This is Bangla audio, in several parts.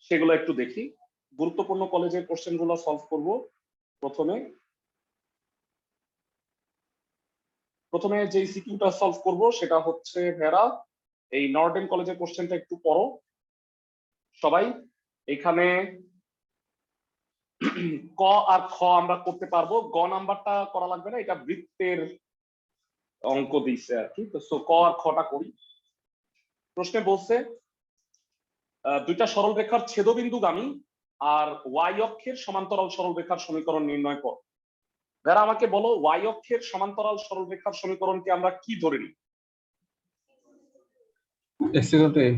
সেগুলো একটু দেখি। গুরুত্বপূর্ণ কলেজের কোশ্চেন গুলো সলভ করব। প্রথমে যে সিকিউটা সলভ করব সেটা হচ্ছে ভেরা এই নর্ডেন কলেজের কোশ্চেনটা একটু পড়ো সবাই। এখানে ক আর খ আমরা করতে পারবো, গ নাম্বারটা করা লাগবে না, এটা বৃত্তের অঙ্ক দিচ্ছে আর কি। তো ক আর খটা করি। প্রশ্নে বলছে দুইটা সরল রেখার ছেদবিন্দুগামী আর ওয়াই অক্ষের সমান্তরাল সরল রেখার সমীকরণ নির্ণয় কর। যারা আমাকে বলো ওয়াই অক্ষের সমান্তরাল সরল রেখার সমীকরণকে আমরা কি ধরে নিই?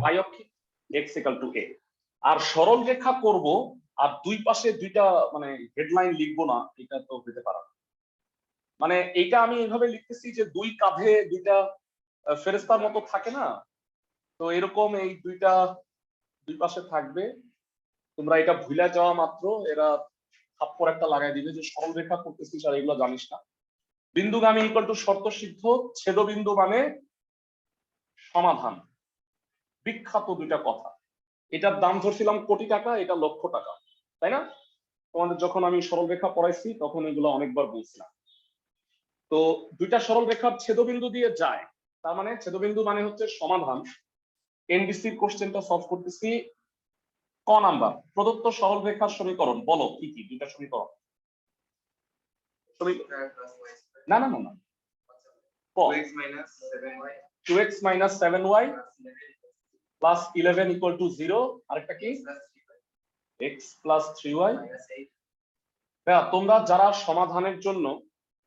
ওয়াই অক্ষে x = a। আর সরল রেখা করব আর দুই পাশে দুইটা মানে হেডলাইন লিখবো না, এটা তো হতে পারে না। মানে এইটা আমি এইভাবে লিখতেছি যে দুই কাঁধে দুইটা ফেরেশতার মতো থাকে না, তো এরকম এই দুই পাশে থাকবে। তোমরা এটা ভুলে যাওয়া মাত্র এরা থাপ্পড় একটা লাগাই দিবে যে সরল রেখা করতেছিস আর এগুলো জানিস না। বিন্দুগামী = শর্ত সিদ্ধ, ছেদবিন্দু মানে সমাধান। বিখ্যাত দুইটা কথা। এটার দাম ধরছিলাম কোটি টাকা, এটা লক্ষ টাকা, তাই না? তোমাদের যখন আমি সরল রেখা পড়াইছি তখন এগুলো অনেকবার বলছিলাম। তো দুইটা সরল রেখার ছেদবিন্দু দিয়ে যায়, তার মানে ছেদবিন্দু মানে হচ্ছে সমাধান। এনডিসি কোশ্চেনটা সলভ করতেছি। ক নাম্বার, প্রদত্ত সরল রেখার সমীকরণ বলো কি কি দুইটা সমীকরণ। না না না না, 2x - 7y + 11 = 0, আরেকটা কি x + 3y। তোমরা যারা সমাধানের জন্য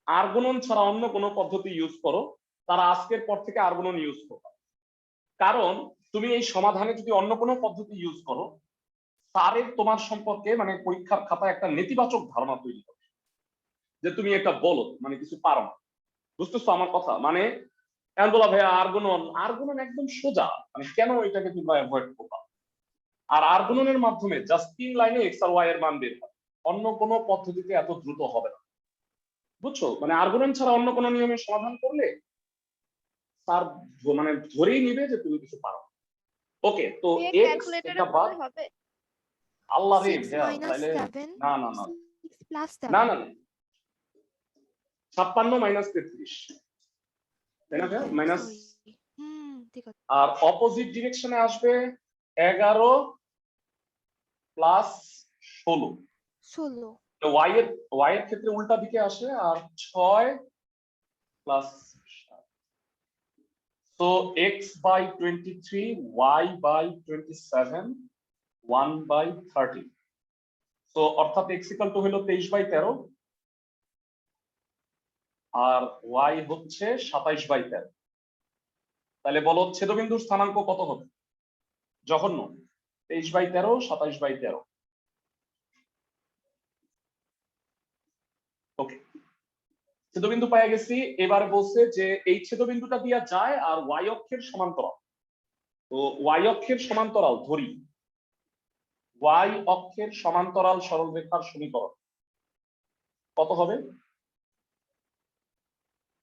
আর গুণন ছাড়া অন্য কোনো পদ্ধতি ইউজ করো তারা আজকের পর থেকে আর গুণন ইউজ করো। কারণ তুমি এই সমাধানে যদি অন্য কোনো পদ্ধতি ইউজ করো, স্যারের তোমার সম্পর্কে মানে পরীক্ষার খাতায় একটা নেতিবাচক ধারণা তৈরি হবে যে তুমি একটা বলো মানে কিছু পারো না। বুঝতেছো আমার কথা? মানে কেন বলা ভাইয়া আর গুণন একদম সোজা, মানে কেন এটাকে তোমরা অ্যাভয়েড করবা? আর আর গুণনের মাধ্যমে জাস্ট 3 লাইনে x আর y এর মান বের হয়, অন্য কোনো পদ্ধতিতে এত দ্রুত হবে না। বুঝছো? মানে আর গুণন ছাড়া অন্য কোনো নিয়মে সমাধান করলে স্যার মানে ধরেই নিবে যে তুমি কিছু পারো। ওকে, তো x এটা বাদ। আল্লাহ রে ভাইয়া, তাহলে না না না না না 56 - 33, তাই না ভাইয়া? মাইনাস, আর অপোজিট ডিরেকশনে আসবে 11 + 16। ওয়াই এর ক্ষেত্রে উল্টা দিকে আসে, আর 6 + 7। তো x/23, y/27, 1/30। তো অর্থাৎ x = হলো 23/13 আর y হচ্ছে 27/13। তাহলে বলো ছেদবিন্দুর স্থানাঙ্ক কত হবে? জঘন্য, 23/13, 27/13। ওকে, ছেদবিন্দু পাওয়া গেছি। এবার বলছে যে এই ছেদবিন্দুটা দিয়া যায় আর ওয়াই অক্ষের সমান্তরাল। তো ওয়াই অক্ষের সমান্তরাল ধরি, ওয়াই অক্ষের সমান্তরাল সরল রেখার সমীকরণ কত হবে?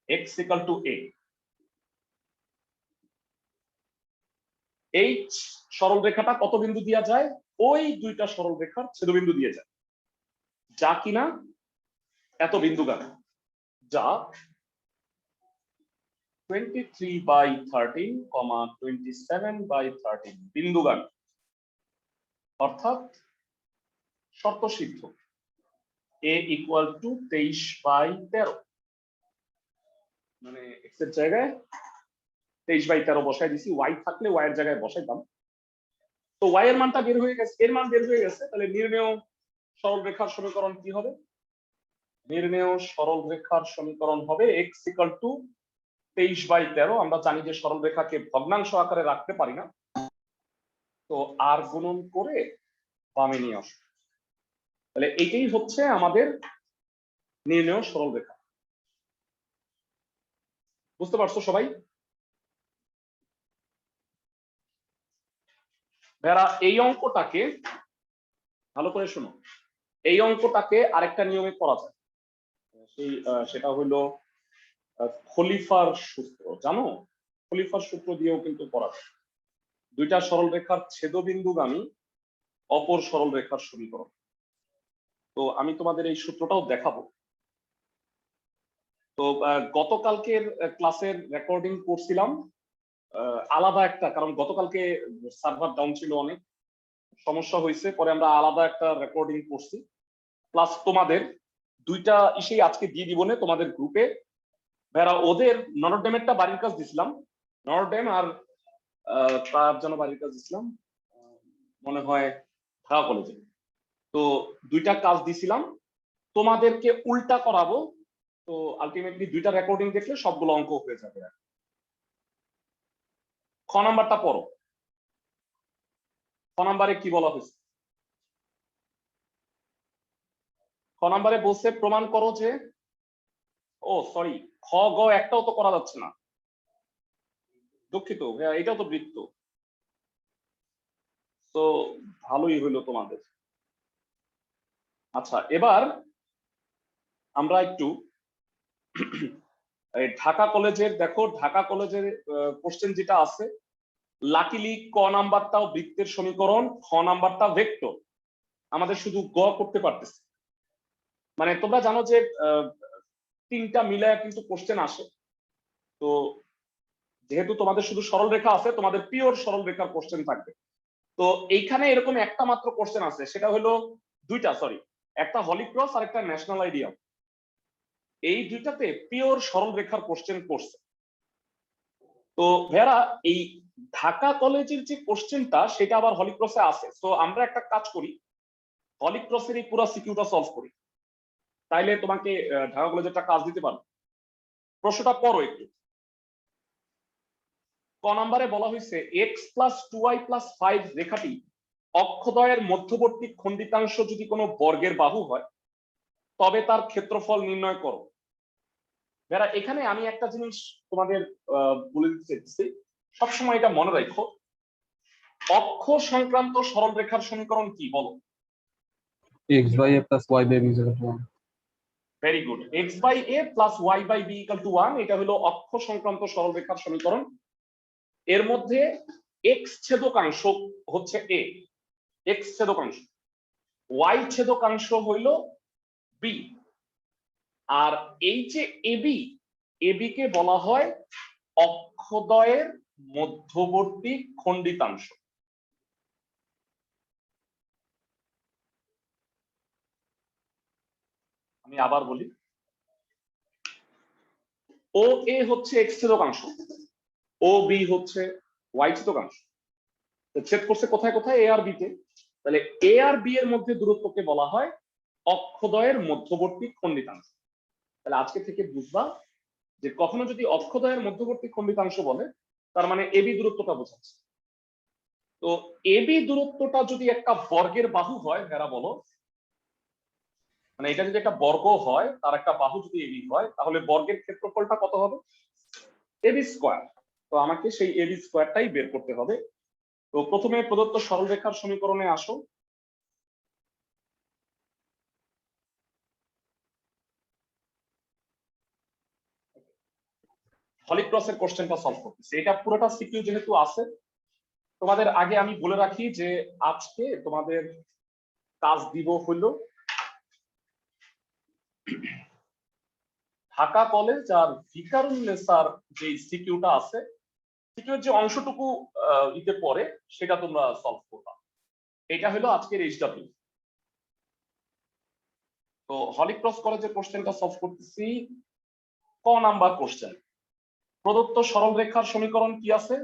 x = a। এই সরল রেখাটা কত বিন্দু দিয়া যায়? ওই দুইটা সরল রেখার ছেদবিন্দু দিয়ে যায়, যা কিনা এত বিন্দুগামী, যা 23/13, 27/13 বিন্দুগামী, অর্থাৎ শর্ত সিদ্ধ a = 23/13। মানে x এর জায়গায় 23/13 বসাই দিছি, y থাকলে y এর জায়গায় বসাইতাম। তো y এর মানটা বের হয়ে গেছে, এর মান বের হয়ে গেছে। তাহলে নির্ণেয় সরল রেখার সমীকরণ কি হবে? নির্ণেয় সরল রেখার সমীকরণ হবে x = 23/13। আমরা জানি যে সরল রেখাকে ভগ্নাংশ আকারে রাখতে পারি না, তো আর গুণন করে বামে নিয়ে আসো। তাহলে এইটাই হচ্ছে আমাদের নির্ণেয় সরল রেখা। বুঝতে পারছো সবাই? ভাইরা এই অঙ্কটাকে ভালো করে শোনো, এই অঙ্কটাকে আরেকটা নিয়মে করা যায়। সেটা হলো খলিফার সূত্র, জানো? খলিফার সূত্র দিয়েও কিন্তু করা যায়। দুইটা সরল রেখার ছেদবিন্দুগামী অপর সরল রেখার সমীকরণ। তো আমি তোমাদের এই সূত্রটাও দেখাবো। তো গতকালকের ক্লাসের রেকর্ডিং করছিলাম আলাদা একটা, কারণ গতকালকে সার্ভার ডাউন ছিল, অনেক সমস্যা হয়েছে, পরে আমরা আলাদা একটা রেকর্ডিং করছি। প্লাস তোমাদের দুইটা ইসেই আজকে দিয়ে দিব না তোমাদের গ্রুপে। ভাইরা ওদের নটরডেমেরটা বাড়ির কাজ দিছিলাম, নটরডেম আর তার জন্য বাড়ির কাজ দিছিলাম মনে হয় ঢাকা কলেজে। তো দুইটা কাজ দিছিলাম, তোমাদেরকে উল্টা করাবো। তো আলটিমেটলি দুইটা রেকর্ডিং দেখলে সবগুলো অঙ্ক হয়ে যাবে। খ নাম্বারটা পড়ো। খ নাম্বারে কি বলা হয়েছে? খ নাম্বারে বলছে প্রমাণ করো যে, ও সরি, খ গ একটাও তো করা যাচ্ছে না, দুঃখিত ভাইয়া, এটাও তো বৃত্ত। তো ভালোই হইলো তোমাদের। আচ্ছা, এবার আমরা একটু ঢাকা কলেজের, দেখো ঢাকা কলেজের কোশ্চেন যেটা আছে, লাকিলি ক নাম্বারটাও বৃত্তের সমীকরণ, খ নাম্বারটা ভেক্টর, আমাদের শুধু গ করতে পারতেছে। মানে তোমরা জানো যে তিনটা মিলায় কিন্তু কোশ্চেন আসে। তো যেহেতু তোমাদের শুধু সরল রেখা আছে, তোমাদের পিওর সরল রেখার কোশ্চেন থাকবে। তো এইখানে এরকম একটা মাত্র কোশ্চেন আছে, সেটা হলো দুইটা, সরি, একটা হলিক্রস আর একটা ন্যাশনাল আইডিয়া। এই দুইটাতে পিওর সরল রেখার কোশ্চেন করছে। তো ভেরা এই ঢাকা কলেজের যে কোশ্চেনটা সেটা আবার হলিক্রসে আছে। তো আমরা একটা কাজ করি, হলিক্রসের এই পুরো সিকিউটা সলভ করি, তাইলে তোমাকে ঢাকা কলেজের একটা কাজ দিতে পারবো। প্রশ্নটা পড়ো একটু। ক নম্বরে বলা হয়েছে এক্স প্লাস 2y প্লাস 5 রেখাটি অক্ষদ্বয়ের মধ্যবর্তী খণ্ডিতাংশ যদি কোনো বর্গের বাহু হয় তবে তার ক্ষেত্রফল নির্ণয় করো। যারা এখানে আমি একটা জিনিস তোমাদের বলে দিতে চাইছি, সবসময় এটা মনে রাখো, অক্ষ সংক্রান্ত সরল রেখার সমীকরণ কি বলো? x by a plus y by b is equal to 1. Very good, x by a plus y by b equal to 1, এটা হলো অক্ষ সংক্রান্ত সরল রেখার সমীকরণ। এর মধ্যে x ছেদকাংশ হচ্ছে a, x ছেদকাংশ, y ছেদকাংশ হইল b, আর এই যে এবি, এবি কে বলা হয় অক্ষদ্বয়ের মধ্যবর্তী খণ্ডিতাংশ। আমি আবার বলি, ও এ হচ্ছে এক্স ছেদকাংশ, ও বি হচ্ছে ওয়াই ছেদকাংশ। ছেদ করছে কোথায় কোথায়? এ আর বি তে। তাহলে এ আর বি এর মধ্যে দূরত্বকে বলা হয় অক্ষদ্বয়ের মধ্যবর্তী খণ্ডিতাংশ। তাহলে আজকে থেকে বুঝবা যে কখনো যদি অক্ষদ্বয়ের মধ্যবর্তী খণ্ডিতাংশ বলে তার মানে এবি দূরত্বটা বোঝাচ্ছে। তো এবি দূরত্বটা যদি একটা বর্গের বাহু হয়, যারা বলো, মানে এটা যদি একটা বর্গ হয়, তার একটা বাহু যদি এবি হয়, তাহলে বর্গের ক্ষেত্রফলটা কত হবে? AB square. তো আমাকে সেই এবি স্কয়ারটাই বের করতে হবে। তো প্রথমে প্রদত্ত সরলরেখার সমীকরণে আসো। হলিক্রসের কোশ্চেনটা সলভ করতেছি, এটা পুরোটা সিকিউ যেহেতু আছে। তোমাদের আগে আমি বলে রাখি যে আজকে তোমাদের কাজ দিব হলো ঢাকা কলেজ আর ভিকারুননিসার যে সিকিউটা আছে, সিকিউর যে অংশটুকু ইতে পড়ে সেটা তোমরা সলভ করবা। এটা হলো আজকের এইচডব্লিউ। তো হলিক্রস কলেজের কোশ্চেনটা সলভ করতেছি। ক নাম্বার কোশ্চেন, প্রদত্ত সরল রেখার সমীকরণ কি আছে?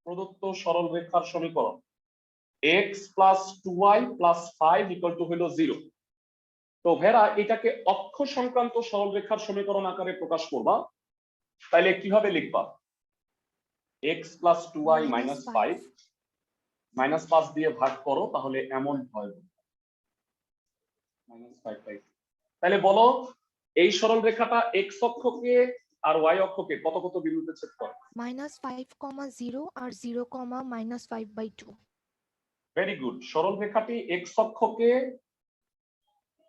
প্রদত্ত সরল রেখার সমীকরণ x plus 2y plus 5 equal to হলো 0। তো ভেরা এটাকে অক্ষ সংক্রান্ত সরল রেখার সমীকরণ আকারে প্রকাশ করবা, তাইলে কিভাবে লিখবা? x plus 2y minus 5, minus 5 দিয়ে ভাগ করো, তাহলে এমন হয় মাইনাস 5। তাহলে বলো এই সরল রেখাটা x অক্ষকে আর y অক্ষকে কত কত বিন্দুতে ছেদ করে? -5,0 আর 0,-5/2। ভেরি গুড, সরল রেখাটি x অক্ষকে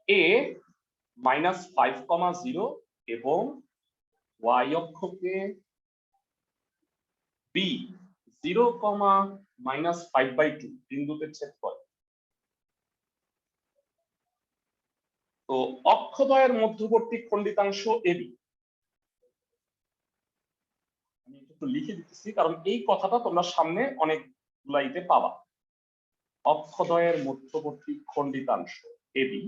a -5,0 এবং y অক্ষকে b 0,-5/2 বিন্দুতে ছেদ করে। তো অক্ষদ্বয়ের মধ্যবর্তী খণ্ডিতাংশ এবি, আমি একটু লিখে দিতেছি কারণ এই কথাটা তোমরা সামনে অনেক গুলাইতে পাবা। অক্ষদ্বয়ের মধ্যবর্তী খণ্ডিতাংশ AB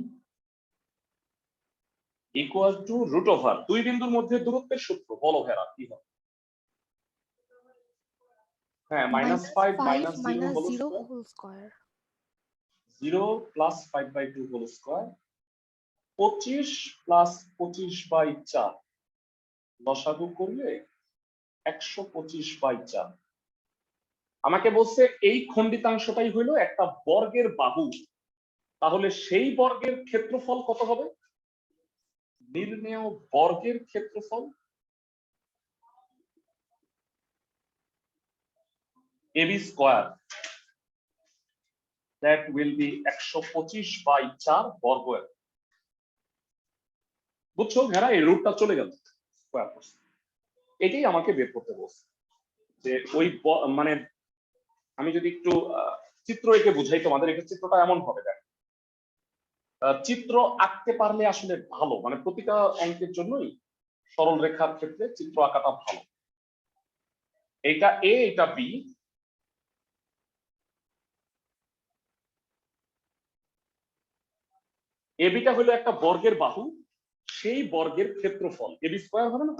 equal to root over দুই বিন্দুর মধ্যে দূরত্বের সূত্র বলো ভেরা কি হবে? হ্যাঁ -5 - 0 whole square 0 plus 5/2 whole square 25 plus 25/4 লসাগু করলে 125/4। আমাকে বলছে এই খণ্ডিতাংশটাই হইলো একটা বর্গের বাহু, তাহলে সেই বর্গের ক্ষেত্রফল কত হবে? নির্ণেয় বর্গের ক্ষেত্রফল AB square, that will be 125/4 বর্গ। বুঝছো ভেড়া, এই রুটটা চলে গেল স্কয়ার করছে। এটাই আমাকে বের করতে বলছে যে ওই মানে আমি যদি একটু চিত্র এঁকে বুঝাই তোমাদের, এটা চিত্রটা এমন হবে। দেখ, চিত্র আঁকতে পারলে আসলে ভালো, মানে প্রতিটা অঙ্কের জন্যই সরল রেখার ক্ষেত্রে চিত্র আঁকাটা ভালো। এটা এ, এটা বি, এবিটা হলো একটা বর্গের বাহু, সেই বর্গের ক্ষেত্রফল এবি স্কয়ার হবে না?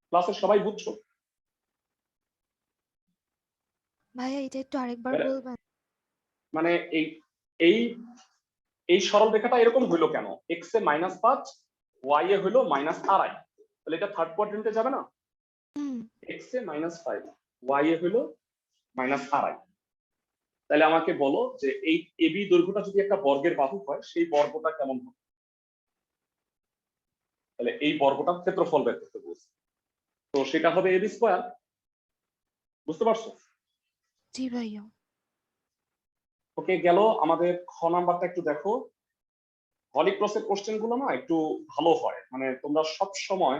ক্লাসে সবাই বুঝছো? ভাইয়া এটা একটু আরেকবার বলবেন? মানে এই এই এই সরল রেখাটা এরকম হইলো কেন? এক্স এ -5, ওয়াই এ হইলো -2.5, তাহলে এটা থার্ড কোয়াড্রেন্টে যাবে না? এক্স এ -5, ওয়াই এ হইলো -2.5। তাহলে আমাকে বলো যে এই এবি দৈর্ঘ্যটা যদি একটা বর্গের বাহু হয়, সেই বর্গটা কেমন হবে? তাহলে এই বর্গটার ক্ষেত্রফল বের করতে বলছি, তো সেটা হবে এবি স্কয়ার। বুঝতে পারছো? জি ভাইয়া। ওকে, গেল। আমাদের খ নাম্বারটা একটু দেখো। হলি ক্রসের কোশ্চেন গুলো না একটু ভালো হয়, মানে তোমরা সব সময়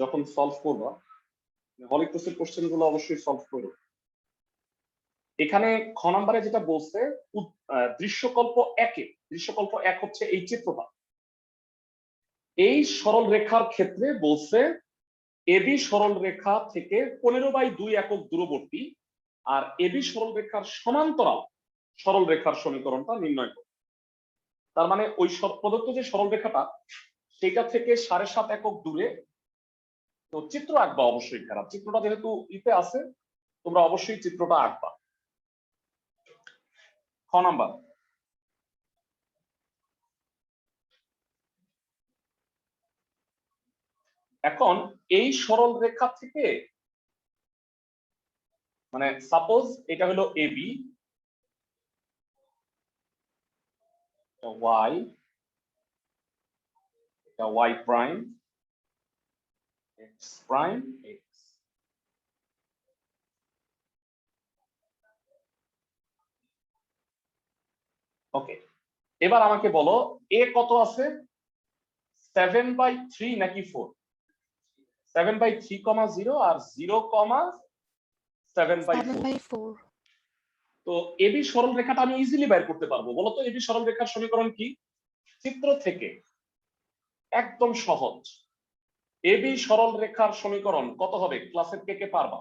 যখন সলভ করবা হলি ক্রসের কোশ্চেন গুলো অবশ্যই সলভ করো। এখানে খ নাম্বারে যেটা বলছে দৃশ্যকল্প একে, দৃশ্যকল্প এক হচ্ছে এই চিত্রটা। এই সরল রেখার ক্ষেত্রে বলছে এবি সরল রেখা থেকে 15/2 একক দূরবর্তী, আর এবি সরল রেখার সমান্তরাল সরল রেখার সমীকরণটা নির্ণয় করো। তার মানে ওই প্রদত্ত যে সরল রেখাটা সেটা থেকে 7.5 একক দূরে, তো চিত্র আঁকবা অবশ্যই। খারাপ চিত্রটা যেহেতু ইতে আছে, তোমরা অবশ্যই চিত্রটা আঁকবা। খ নাম্বার, এখন এই সরল রেখা থেকে, মানে সাপোজ এটা হলো এবি, ওয়াই, এটা Y prime, X prime, X. Okay, এবার আমাকে বলো এ কত আছে? 7/3 নাকি 4? 7/3, 0 আর 0,7/4। তো এবি সরল রেখাটা আমি ইজিলি বের করতে পারবো। বলো তো এবি সরল রেখার সমীকরণ কি? চিত্র থেকে একদম সহজ। এবি সরল রেখার সমীকরণ কত হবে? ক্লাসের কে কে পারবা?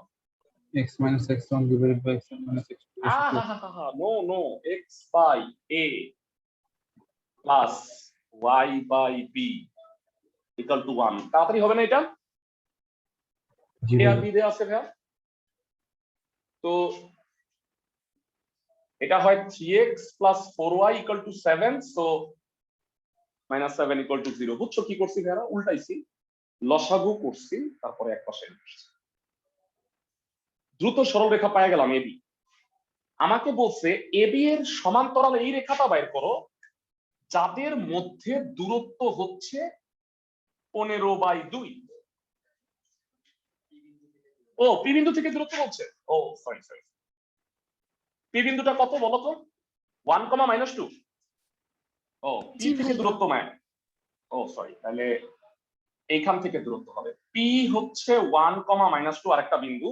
x minus x1 divided by x1 minus x2. No no, x by a plus y by b equal to 1। তাড়াতাড়ি হবে না এটা? জি এ আর বি দেয়া আছে ভাইয়া। তো এটা হয় 3x plus 4y equal to 7, so -7 equal to 0। বুঝছো কি করছি ভাইয়া? উল্টাইছি, লসাগু করছি, তারপরে এক পাশে বসছি। দ্রুত সরল রেখা পাওয়া গেলাম এবি। আমাকে বলছে এবি এর সমান্তরাল এই রেখাটা বাইর করো যাদের মধ্যে দূরত্ব হচ্ছে 15/2। ও, পি বিন্দু থেকে দূরত্ব বলছে। ও সরি, পি বিন্দুটা কত বলো তো? 1, -2। ও, পি থেকে দূরত্ব ও সরি, তাহলে এইখান থেকে দূরত্ব হবে। পি হচ্ছে 1, -2 আরেকটা বিন্দু।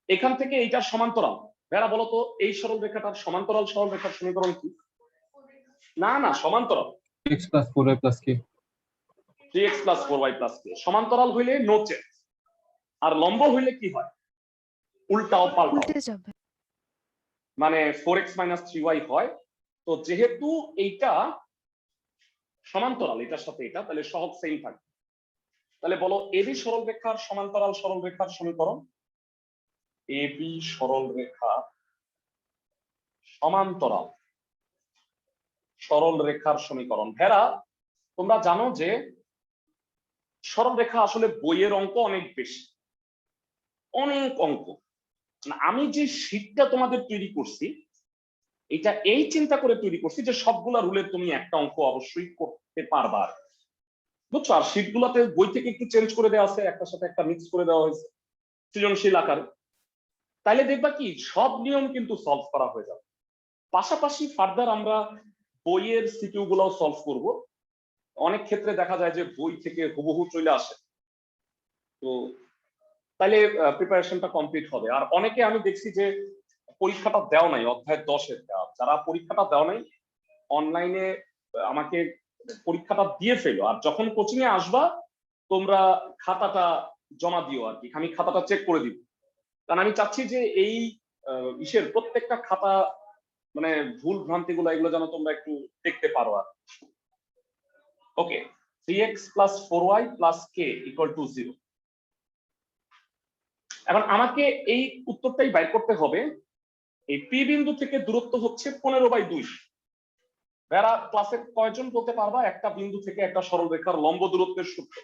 এখান থেকে এইটার সমান্তরাল। ভেড়া বলো তো এই সরল রেখাটার সমান্তরাল সরল রেখার সমীকরণ কি? না না, সমান্তরাল। x plus 4y plus k 3x plus 4y plus k। সমান্তরাল হইলে নো চেঞ্জ, আর লম্ব হইলে কি হয়? উল্টাও পাল্টাও, উল্টে যাবে। মানে 4x minus 3y হয়। তো যেহেতু এইটা সমান্তরাল এটার সাথে এটা, তাহলে সহগ সেম থাকবে। তাহলে বলো এবি সরলরেখার সমান্তরাল সরলরেখার সমীকরণ। এবি সরলরেখা সমান্তরাল সরলরেখার সমীকরণ। ভেরা, তোমরা জানো যে সরলরেখা আসলে বইয়ের অঙ্ক অনেক বেশি, অনেক অঙ্ক। আমি যে শীটটা তোমাদের তৈরি করছি, এটা এই চিন্তা করে তৈরি করছি যে সবগুলা রুলে তুমি একটা অঙ্ক অবশ্যই করতে পারবা, বুঝছো? আর শীট গুলাতে বই থেকে একটু চেঞ্জ করে দেওয়া আছে, একটার সাথে একটা মিক্স করে দেওয়া হয়েছে সৃজনশীল আকারে। তাইলে দেখবা কি সব নিয়ম কিন্তু সলভ করা হয়ে যাবে। পাশাপাশি ফার্দার আমরা বইয়ের সিকিউ গুলাও সলভ করব। অনেক ক্ষেত্রে দেখা যায় যে বই থেকে হুবহু চলে আসে, তো তাইলে প্রিপারেশনটা কমপ্লিট হবে। আর অনেকে আমি দেখছি যে পরীক্ষাটা দেওয়া নাই, অধ্যায় 10-এর যারা পরীক্ষাটা দেওয়া নাই অনলাইনে আমাকে পরীক্ষাটা দিয়ে ফেলো, আর যখন কোচিং এ আসবা তোমরা খাতাটা জমা দিও আর কি, আমি খাতাটা চেক করে দিব। কারণ আমি চাচ্ছি যে এই ইসের প্রত্যেকটা খাতা মানে ভুল ভ্রান্তি গুলো এগুলো যেন তোমরা একটু দেখতে পারো। আর ওকে, 3x plus 4y plus k equal to 0। এখন আমাকে এই উত্তরটাই বাইর করতে হবে। এই পি বিন্দু থেকে দূরত্ব হচ্ছে 15/2। যারা ক্লাসে কয়জন বলতে পারবা একটা বিন্দু থেকে একটা সরলরেখার লম্ব দূরত্বের সূত্র?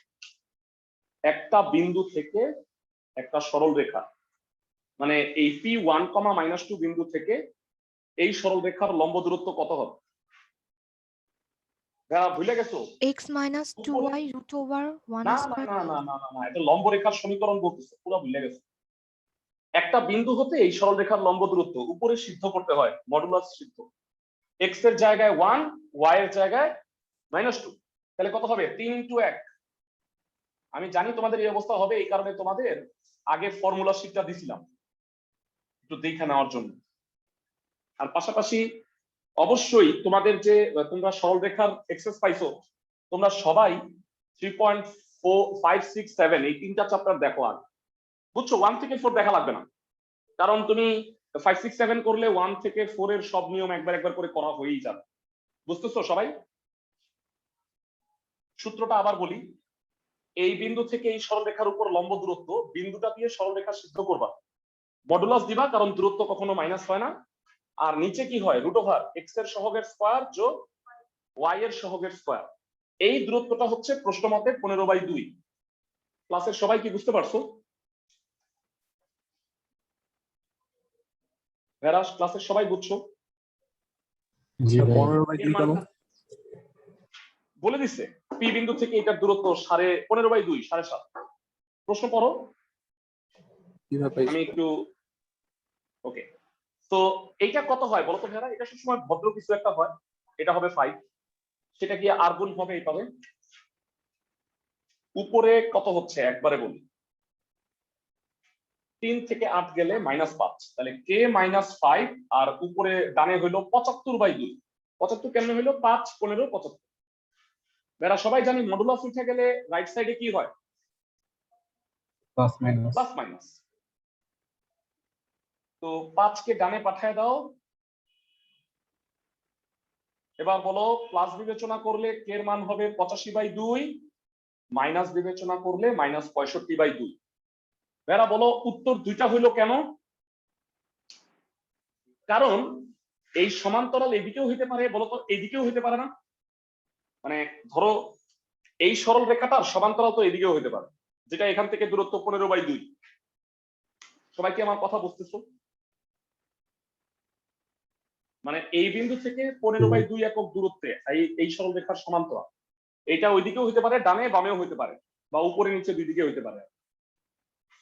একটা বিন্দু থেকে একটা সরলরেখা, মানে এই P1, -2 বিন্দু থেকে এই সরলরেখার লম্ব দূরত্ব কত হবে? যারা ভুলে গেছো? x minus 2y root over 1 না না square। না না না না, এটা লম্ব রেখার সমীকরণ বলতেছে, পুরো ভুলে গেছো। একটা বিন্দু হতে এই সরলরেখার লম্ব দূরত্ব উপরে সিদ্ধ করতে হয়, মডুলাস সিদ্ধ। x এর জায়গায় 1, y এর জায়গায় -2, তাহলে কত হবে? 3 × 1। আমি জানি তোমাদের এই অবস্থা হবে, এই কারণে তোমাদের আগে ফর্মুলা শিটটা দিছিলাম একটু দেখে নেওয়ার জন্য। আর পাশাপাশি অবশ্যই তোমাদের যে তোমরা সরলরেখার এক্সেস পাইছো, তোমরা সবাই 3.4, 5, 6, 7 এই তিনটা চ্যাপ্টার দেখো। আর বুঝছো 1 থেকে 4 দেখা লাগবে না, কারণ তুমি 5, 6, 7 করলে 1 থেকে 4 এর সব নিয়ম একবার একবার করে করা হয়েই যাবে। বুঝতেছো সবাই? সূত্রটা আবার বলি। এই বিন্দু থেকে এই সরলরেখার উপর লম্ব দূরত্ব, বিন্দুটা দিয়ে সরলরেখা সিদ্ধ করবা, মডুলাস দিবা, কারণ দূরত্ব কখনো মাইনাস হয় না। আর নিচে কি হয়? √, x এর সহগের স্কয়ার যোগ y এর সহগের স্কয়ার। এই দূরত্বটা হচ্ছে প্রশ্ন মতে 15/2। ক্লাসের সবাই কি বুঝতে পারছো? ভেরাস, ক্লাসের সবাই বুঝছো? জি ভাই 15/2 কেন? বলে দিচ্ছে পি বিন্দু থেকে এটার দূরত্ব 15/2, 7.5। প্রশ্ন করো, কিভাবে আমি একটু ওকে। তো এইটা কত হয় বলো তো ভেরা? এটা সবসময় ভদ্র কিছু একটা হয়, এটা হবে 5, সেটা কি আর গুণ হবে এইভাবে? উপরে কত হচ্ছে একবারে বলি, 3 থেকে 8 গেলে -5, তাহলে k -5, আর উপরে ডানে হইলো 75/2। 75 কেমনে হইলো? 5, 15, 75। বেরা সবাই জানি মডুলাস উঠে গেলে রাইট সাইডে কি হয়? Plus minus. Plus minus. তো 5 কে ডানে পাঠায় দাও। এবার বলো প্লাস বিবেচনা করলে k এর মান হবে 85/2, মাইনাস বিবেচনা করলে -65/2। বেরা বলো উত্তর দুইটা হইলো কেন? কারণ এই সমান্তরাল এদিকেও হইতে পারে, বলতো এদিকেও হইতে পারে না? মানে ধরো এই সরল রেখাটার সমান্তরাল তো এদিকেও হইতে পারে, যেটা এখান থেকে দূরত্ব 15/2। সবাই কি আমার কথা বুঝতেছো? মানে এই বিন্দু থেকে 15/2 একক দূরত্বে এই সরল রেখার সমান্তরাল, এটা ওইদিকেও হইতে পারে, ডানে বামেও হইতে পারে, বা উপরে নিচে দুই দিকে হইতে পারে।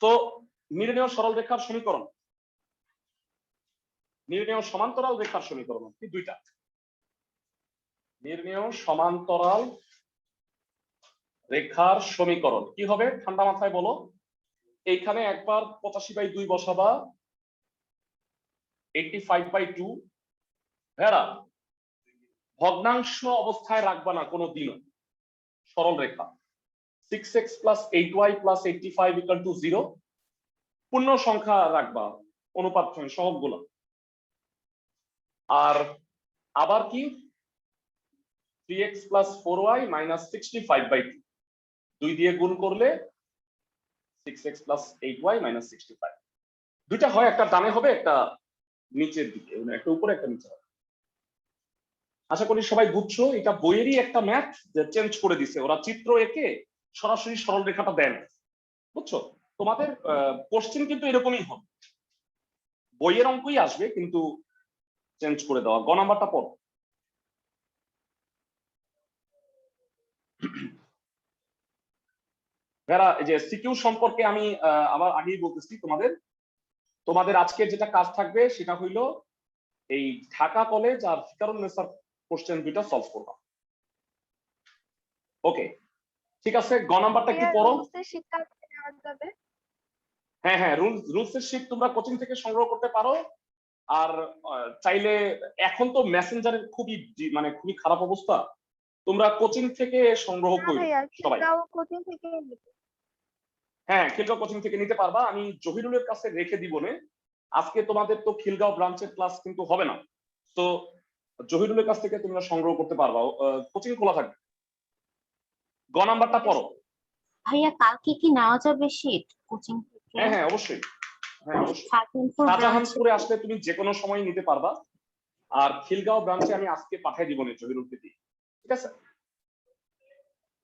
তো নির্ণেয় সরল রেখার সমীকরণ, নির্ণেয় সমান্তরাল রেখার সমীকরণ কি দুইটা। নির্ণেয় সমান্তরাল রেখার সমীকরণ কি হবে ঠান্ডা মাথায় বলো। এইখানে একবার 85/2 বসাবা, 85/2। ভেড়া ভগ্নাংশ অবস্থায় রাখবা না কোনো দিনও সরল রেখা। 6x plus 8y plus 85 equal to 0 পূর্ণ সংখ্যা রাখবা, অনুপাত সহগগুলো। আর আবার কি 3x plus 4y minus 65/2 2 দিয়ে গুণ করলে 6x plus 8y minus 65 দুইটা হয়, একটা ডানে হবে একটা নিচের দিকে, মানে একটা উপরে একটা নিচে হবে। আশা করি সবাই বুঝছো, এটা বইয়েরই একটা ম্যাথ যে চেঞ্জ করে দিছে ওরা, চিত্র এঁকে সরাসরি সরল রেখাটা দেন, বুঝছো? তোমাদের কোশ্চেন কিন্তু এরকমই হবে, বইয়ের অঙ্কই আসবে কিন্তু চেঞ্জ করে দেওয়া। গ নাম্বারটা পড়ো। যারা এই যে সিকিউ সম্পর্কে আমি আবার আগেই বলতেছি তোমাদের আজকে যেটা কাজ থাকবে সেটা হইলো এই ঢাকা কলেজ আর ফিকারুন্নেসার কোশ্চেন দুইটা সলভ করবা। ওকে ঠিক আছে, গ নাম্বারটা কি পড়ো। হ্যাঁ হ্যাঁ, রুলস এর শীট তোমরা কোচিং থেকে সংগ্রহ করতে পারো। আর চাইলে এখন তো মেসেঞ্জারের খুবই খারাপ অবস্থা, তোমরা কোচিং থেকে সংগ্রহ করো সবাই। হ্যাঁ, খিলগাঁও কোচিং থেকে নিতে পারবা, আমি জহিরুলের কাছে রেখে দিব না। আজকে তোমাদের তো খিলগাঁও ব্রাঞ্চের ক্লাস কিন্তু হবে না, তো জহিরুলের কাছ থেকে তোমরা সংগ্রহ করতে পারবা, কোচিং খোলা থাকবে। গ নাম্বারটা পড়ো। ভাইয়া কালকে কি নেওয়া যাবে শীট কোচিং থেকে? হ্যাঁ হ্যাঁ অবশ্যই, হ্যাঁ অবশ্যই। শাহজাহানপুরে আসলে তুমি যে কোনো সময় নিতে পারবা, আর খিলগাঁও ব্রাঞ্চে আমি আজকে পাঠিয়ে দিব না জহিরুলকে দিয়ে, ঠিক আছে?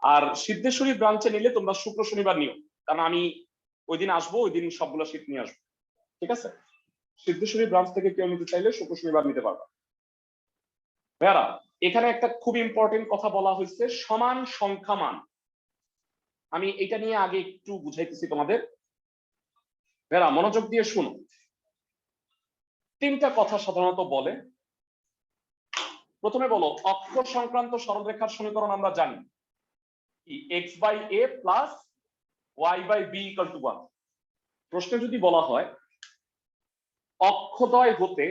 আর সিদ্ধেশ্বরী ব্রাঞ্চে নিলে তোমরা শুক্র শনিবার নিও, কারণ আমি ওই দিন আসবো, ওই দিন সবগুলো শীট নিয়ে আসবো, ঠিক আছে? সিদ্ধেশ্বরী ব্রাঞ্চ থেকে কেউ নিতে চাইলে শুক্র শনিবার নিতে পারবা। ভাইয়ারা, এখানে একটা খুব ইম্পর্টেন্ট কথা বলা হয়েছে, সমান সংখ্যা মান। আমি এটা নিয়ে আগে একটু বুঝাইতেছি তোমাদের, ভাইয়ারা মনোযোগ দিয়ে শুনো। তিনটা কথা সাধারণত বলে। প্রথমে বলো অক্ষ সংক্রান্ত সরলরেখার সমীকরণ আমরা জানি x/a plus y/b equal to 1। প্রশ্নে যদি বলা হয় অক্ষদ্বয় হতে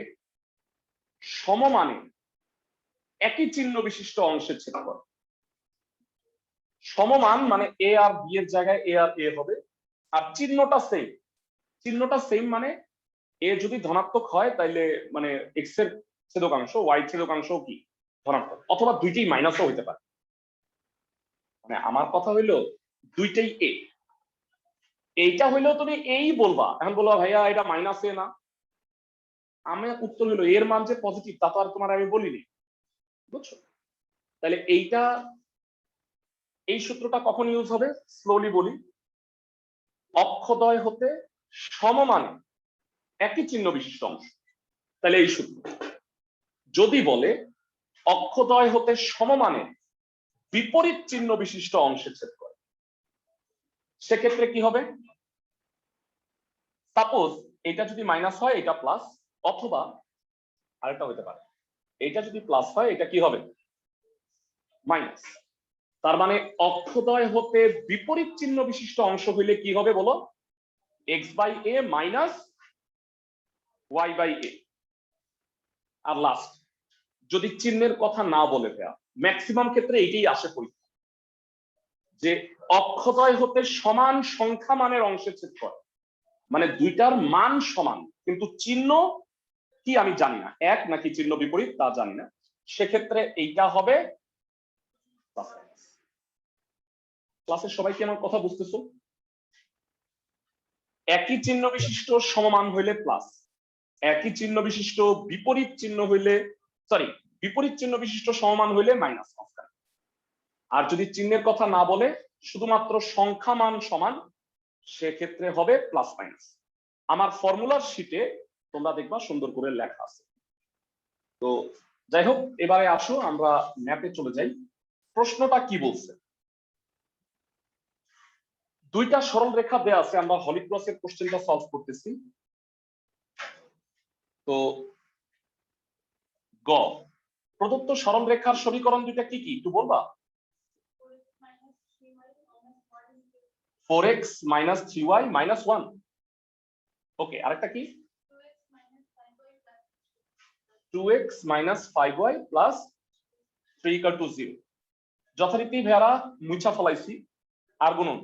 সমমানে একই চিহ্ন বিশিষ্ট অংশের ছেদফল। সমমান মানে a আর b এর জায়গায় a আর a হবে, আর চিহ্নটা সেম মানে a যদি ধনাত্মক হয় তাইলে মানে x এর ছেদকাংশ y ছেদকাংশ কি ধনাত্মক, অথবা দুইটাই মাইনাসও হইতে পারে। মানে আমার কথা হইলো দুইটাই a, এইটা হইলেও তুমি এই বলবা। এখন বলবা ভাইয়া এটা মাইনাস এ না, আমি উত্তর হইলো এর মান যে পজিটিভ তা তো আর তোমার আমি বলিনি, বুঝছো? তাহলে এই সূত্রটা কখন ইউজ হবে স্লোলি বলি। অক্ষদ্বয় হতে সমমানে একই চিহ্ন বিশিষ্ট অংশ, তাহলে এই সূত্র। যদি বলে অক্ষদ্বয় হতে সমমানে বিপরীত চিহ্ন বিশিষ্ট অংশে ছেদ করে, সেক্ষেত্রে কি হবে? সাপোজ এটা যদি মাইনাস হয় এটা প্লাস, অথবা আরেকটা হতে পারে এটা যদি প্লাস হয় এটা কি হবে মাইনাস। তার মানে অক্ষদ্বয় হতে বিপরীত চিহ্ন বিশিষ্ট অংশ হইলে কি হবে বলো? x/a minus y/a। আর লাস্ট যদি চিহ্নের কথা না বলে দেয়া, ম্যাক্সিমাম ক্ষেত্রে এইটাই আসে পরীক্ষা, যে অক্ষদ্বয় হতে সমান সংখ্যা মানের অংশে ছেদ করে, মানে দুইটার মান সমান কিন্তু চিহ্ন কি আমি জানি না, এক নাকি চিহ্ন বিপরীত তা জানি না, সেক্ষেত্রে এইটা হবে প্লাস মাইনাস। ক্লাসের সবাই কি আমার কথা বুঝতেছো? একই চিহ্ন বিশিষ্ট সমমান হইলে প্লাস, একই চিহ্ন বিশিষ্ট বিপরীত চিহ্ন হইলে বিপরীত চিহ্ন বিশিষ্ট সমমান হইলে মাইনাস। আর যদি চিহ্নের কথা না বলে শুধুমাত্র সংখ্যা মান সমান, সেক্ষেত্রে হবে প্লাস মাইনাস। আমার ফর্মুলার শীটে তোমরা দেখবা সুন্দর করে লেখা আছে। তো যাই হোক, এবারে আসো আমরা ম্যাপে চলে যাই। প্রশ্নটা কি বলছে? দুইটা সরল রেখা দেয়া আছে, আমরা হলিক্রসের কোশ্চেনটা সলভ করতেছি। তো গ, প্রদত্ত সরল রেখার সমীকরণ দুইটা কি কি একটু বলবা? 4x minus 3y minus 1। ওকে, আরেকটা কি? 2x minus 5y plus 3 equal to 0 যথারীতি ভেড়া মুছা ফলাইছি আর গুণন,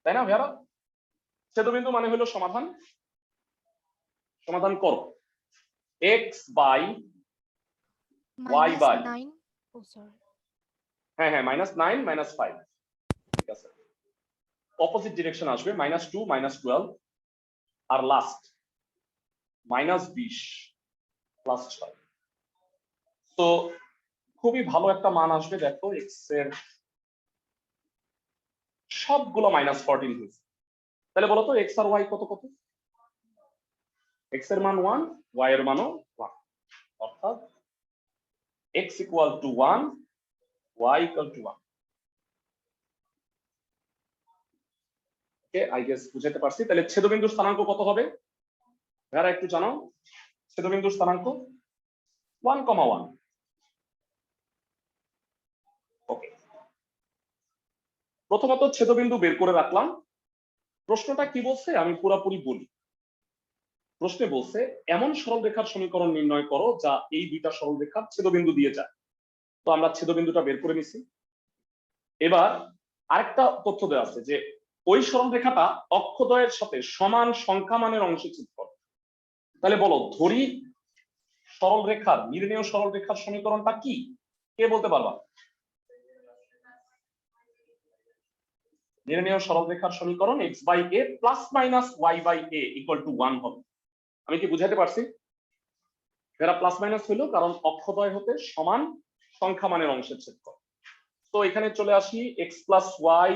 তাই না ভেড়া? ছেদবিন্দু মানে হলো সমাধান, সমাধান করো x by y minus by 9. Oh, sorry. হ্যাঁ হ্যাঁ -9 -5, ঠিক আছে, অপোজিট ডিরেকশন আসবে -2 -12 আর লাস্ট -20 +6। তো খুবই ভালো একটা মান আসবে, দেখো x এর সবগুলো -14 হয়েছে। তাহলে বলো তো x আর y কত কত? x এর মান 1, y এর মানও 1, অর্থাৎ x equal to 1, y equal to 1। Okay, I guess বুঝাতে পারছি। তাহলে ছেদবিন্দুর স্থানাঙ্ক কত হবে ভাইরা একটু জানাও? ছেদবিন্দুর স্থানাঙ্ক 1,1। ওকে, প্রথমত ছেদবিন্দু বের করে রাখলাম। প্রশ্নটা কি বলছে আমি পুরোপুরি বলি। প্রশ্নে বলছে এমন সরলরেখার সমীকরণ নির্ণয় করো যা এই দুইটা সরলরেখার ছেদবিন্দু দিয়ে যায়। তো আমরা ছেদবিন্দুটা বের করে নিছি। এবার আরেকটা তথ্য দেওয়া আছে যে ওই সরলরেখাটা অক্ষদ্বয়ের সাথে সমান সংখ্যা মানের অংশে ছেদ করে। তাহলে বলো ধরি সরলরেখার নির্ণেয় সরলরেখার সমীকরণটা কি, কে বলতে পারবা? নির্ণেয় সরলরেখার সমীকরণ x by a plus minus y by a equal to 1 হবে। আমি কি বুঝাতে পারছি? এরা প্লাস মাইনাস হইলো কারণ অক্ষদ্বয় হতে সমান সংখ্যা মানের অংশে ছেদ করে। তো এখানে চলে আসি x plus y,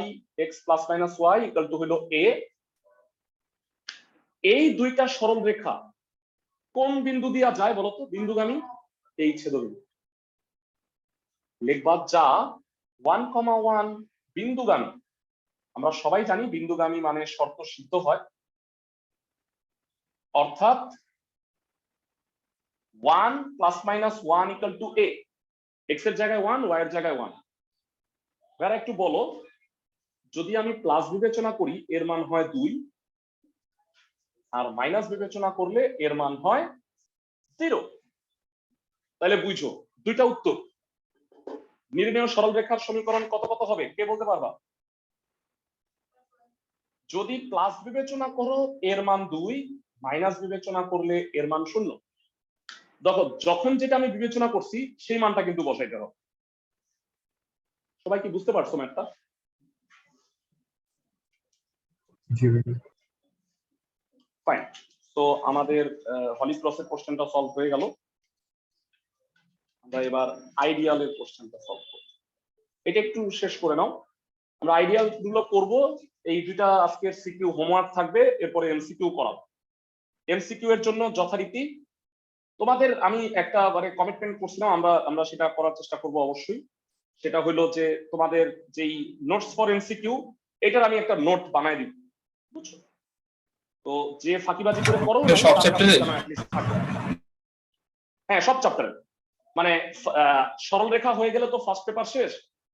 x plus minus y equal two হইলো a। এই দুইটা সরলরেখা কোন বিন্দু দিয়া যায় বলতো? বিন্দুগামী, এই ছেদবিন্দু লিখবা যা 1,1 বিন্দুগামী। আমরা সবাই জানি বিন্দুগামী মানে শর্ত সিদ্ধ হয়, অর্থাৎ 1 plus minus 1 equal to a, x এর জায়গায় 1, y এর জায়গায় 1। এবার একটু বলো, যদি আমি প্লাস বিবেচনা করি এর মান হয় 2, আর মাইনাস বিবেচনা করলে এর মান হয় 0। তাহলে বুঝো দুইটা উত্তর। নির্ণেয় সরলরেখার সমীকরণ কত কত হবে কে বলতে পারবা? যদি প্লাস বিবেচনা করো এর মান 2, মাইনাস বিবেচনা করলে এর মান 0। দেখো যখন যেটা আমি বিবেচনা করছি সেই মানটা কিন্তু বসাইতে হবে। সবাই কি বুঝতে পারছো ম্যাথটা? জি ভাইয়া। ফাইন। তো আমাদের হলি ক্রসের কোশ্চেনটা সলভ হয়ে গেল। আমরা এবার আইডিয়ালের কোশ্চেনটা সলভ করব। এটা একটু শেষ করে নাও। আমরা আইডিয়াল গুলো করব। এই দুইটা আজকের সিকিউ হোমওয়ার্ক থাকবে, এরপরে এমসিকিউ করাবো। এমসিকিউ এর জন্য যথারীতি তোমাদের আমি একটা মানে কমিটমেন্ট করছিলাম, আমরা সেটা করার চেষ্টা করব অবশ্যই। সেটা হলো যে তোমাদের যেই নোটস ফর এমসিকিউ এটার আমি একটা নোট বানায় দিব, বুঝছো? তো যে ফাঁকিবাজি করে পড়ো না সব তার কাছে চ্যাপ্টারে? যেন at least থাকে। হ্যাঁ সব চ্যাপ্টারে, মানে সরলরেখা হয়ে গেলে তো ফার্স্ট পেপার শেষ,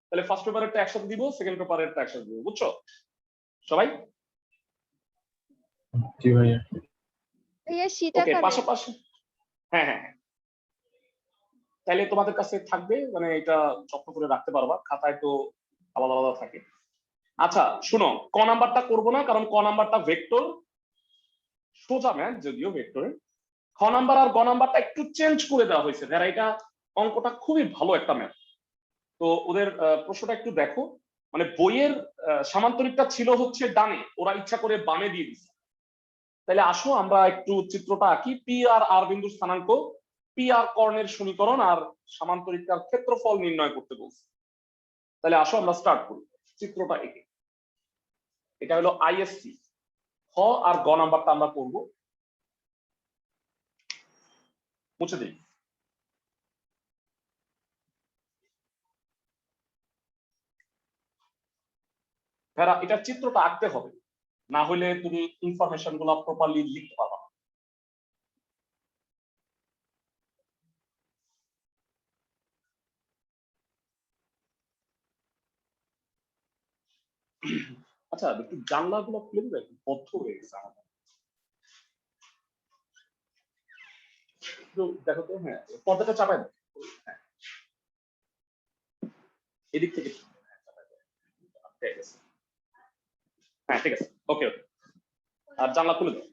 তাহলে ফার্স্ট পেপারেরটা একসাথে দিব, সেকেন্ড পেপারেরটা একসাথে দিব, বুঝছো সবাই? জি ভাইয়া। ওকে, পাশাপাশি হ্যাঁ হ্যাঁ হ্যাঁ, তাহলে তোমাদের কাছে থাকবে, মানে এটা যত্ন করে রাখতে পারবা, খাতায় তো আলাদা আলাদা থাকে। আচ্ছা শুনো, ক নাম্বারটা করবো না কারণ ক নাম্বারটা ভেক্টর, সোজা ম্যাথ যদিও ভেক্টরে। খ নাম্বার আর গ নাম্বারটা একটু চেঞ্জ করে দেওয়া হয়েছে, যারা এটা অঙ্কটা খুবই ভালো একটা ম্যাথ। তো ওদের প্রশ্নটা একটু দেখো, মানে বইয়ের সামান্তরিকটা ছিল হচ্ছে ডানে, ওরা ইচ্ছা করে বামে দিয়ে দিচ্ছে। তাহলে আসো আমরা একটু চিত্রটা আঁকি। পি আর আর বিন্দুর স্থানাঙ্ক, পি আর কর্ণের সমীকরণ আর সামান্তরিকটার ক্ষেত্রফল নির্ণয় করতে বলছে। তাহলে আসো আমরা স্টার্ট করি চিত্রটা এঁকে। এটা হলো আইএসসি। খ আর গ নাম্বারটা আমরা করব, মুছে দিই। ভেড়া এটার চিত্রটা আঁকতে হবে, না হলে তুমি ইনফরমেশন গুলো প্রপারলি লিখতে পারবা না। আচ্ছা একটু জানলা গুলো খুলে দিবে, বদ্ধ হয়ে গেছে আমাদের। একটু দেখো তো, হ্যাঁ পর্দাটা চাপাই দাও। হ্যাঁ এদিক থেকে ঠিক আছে, হ্যাঁ ঠিক আছে, ওকে ওকে। আর জানলা খুলে দাও,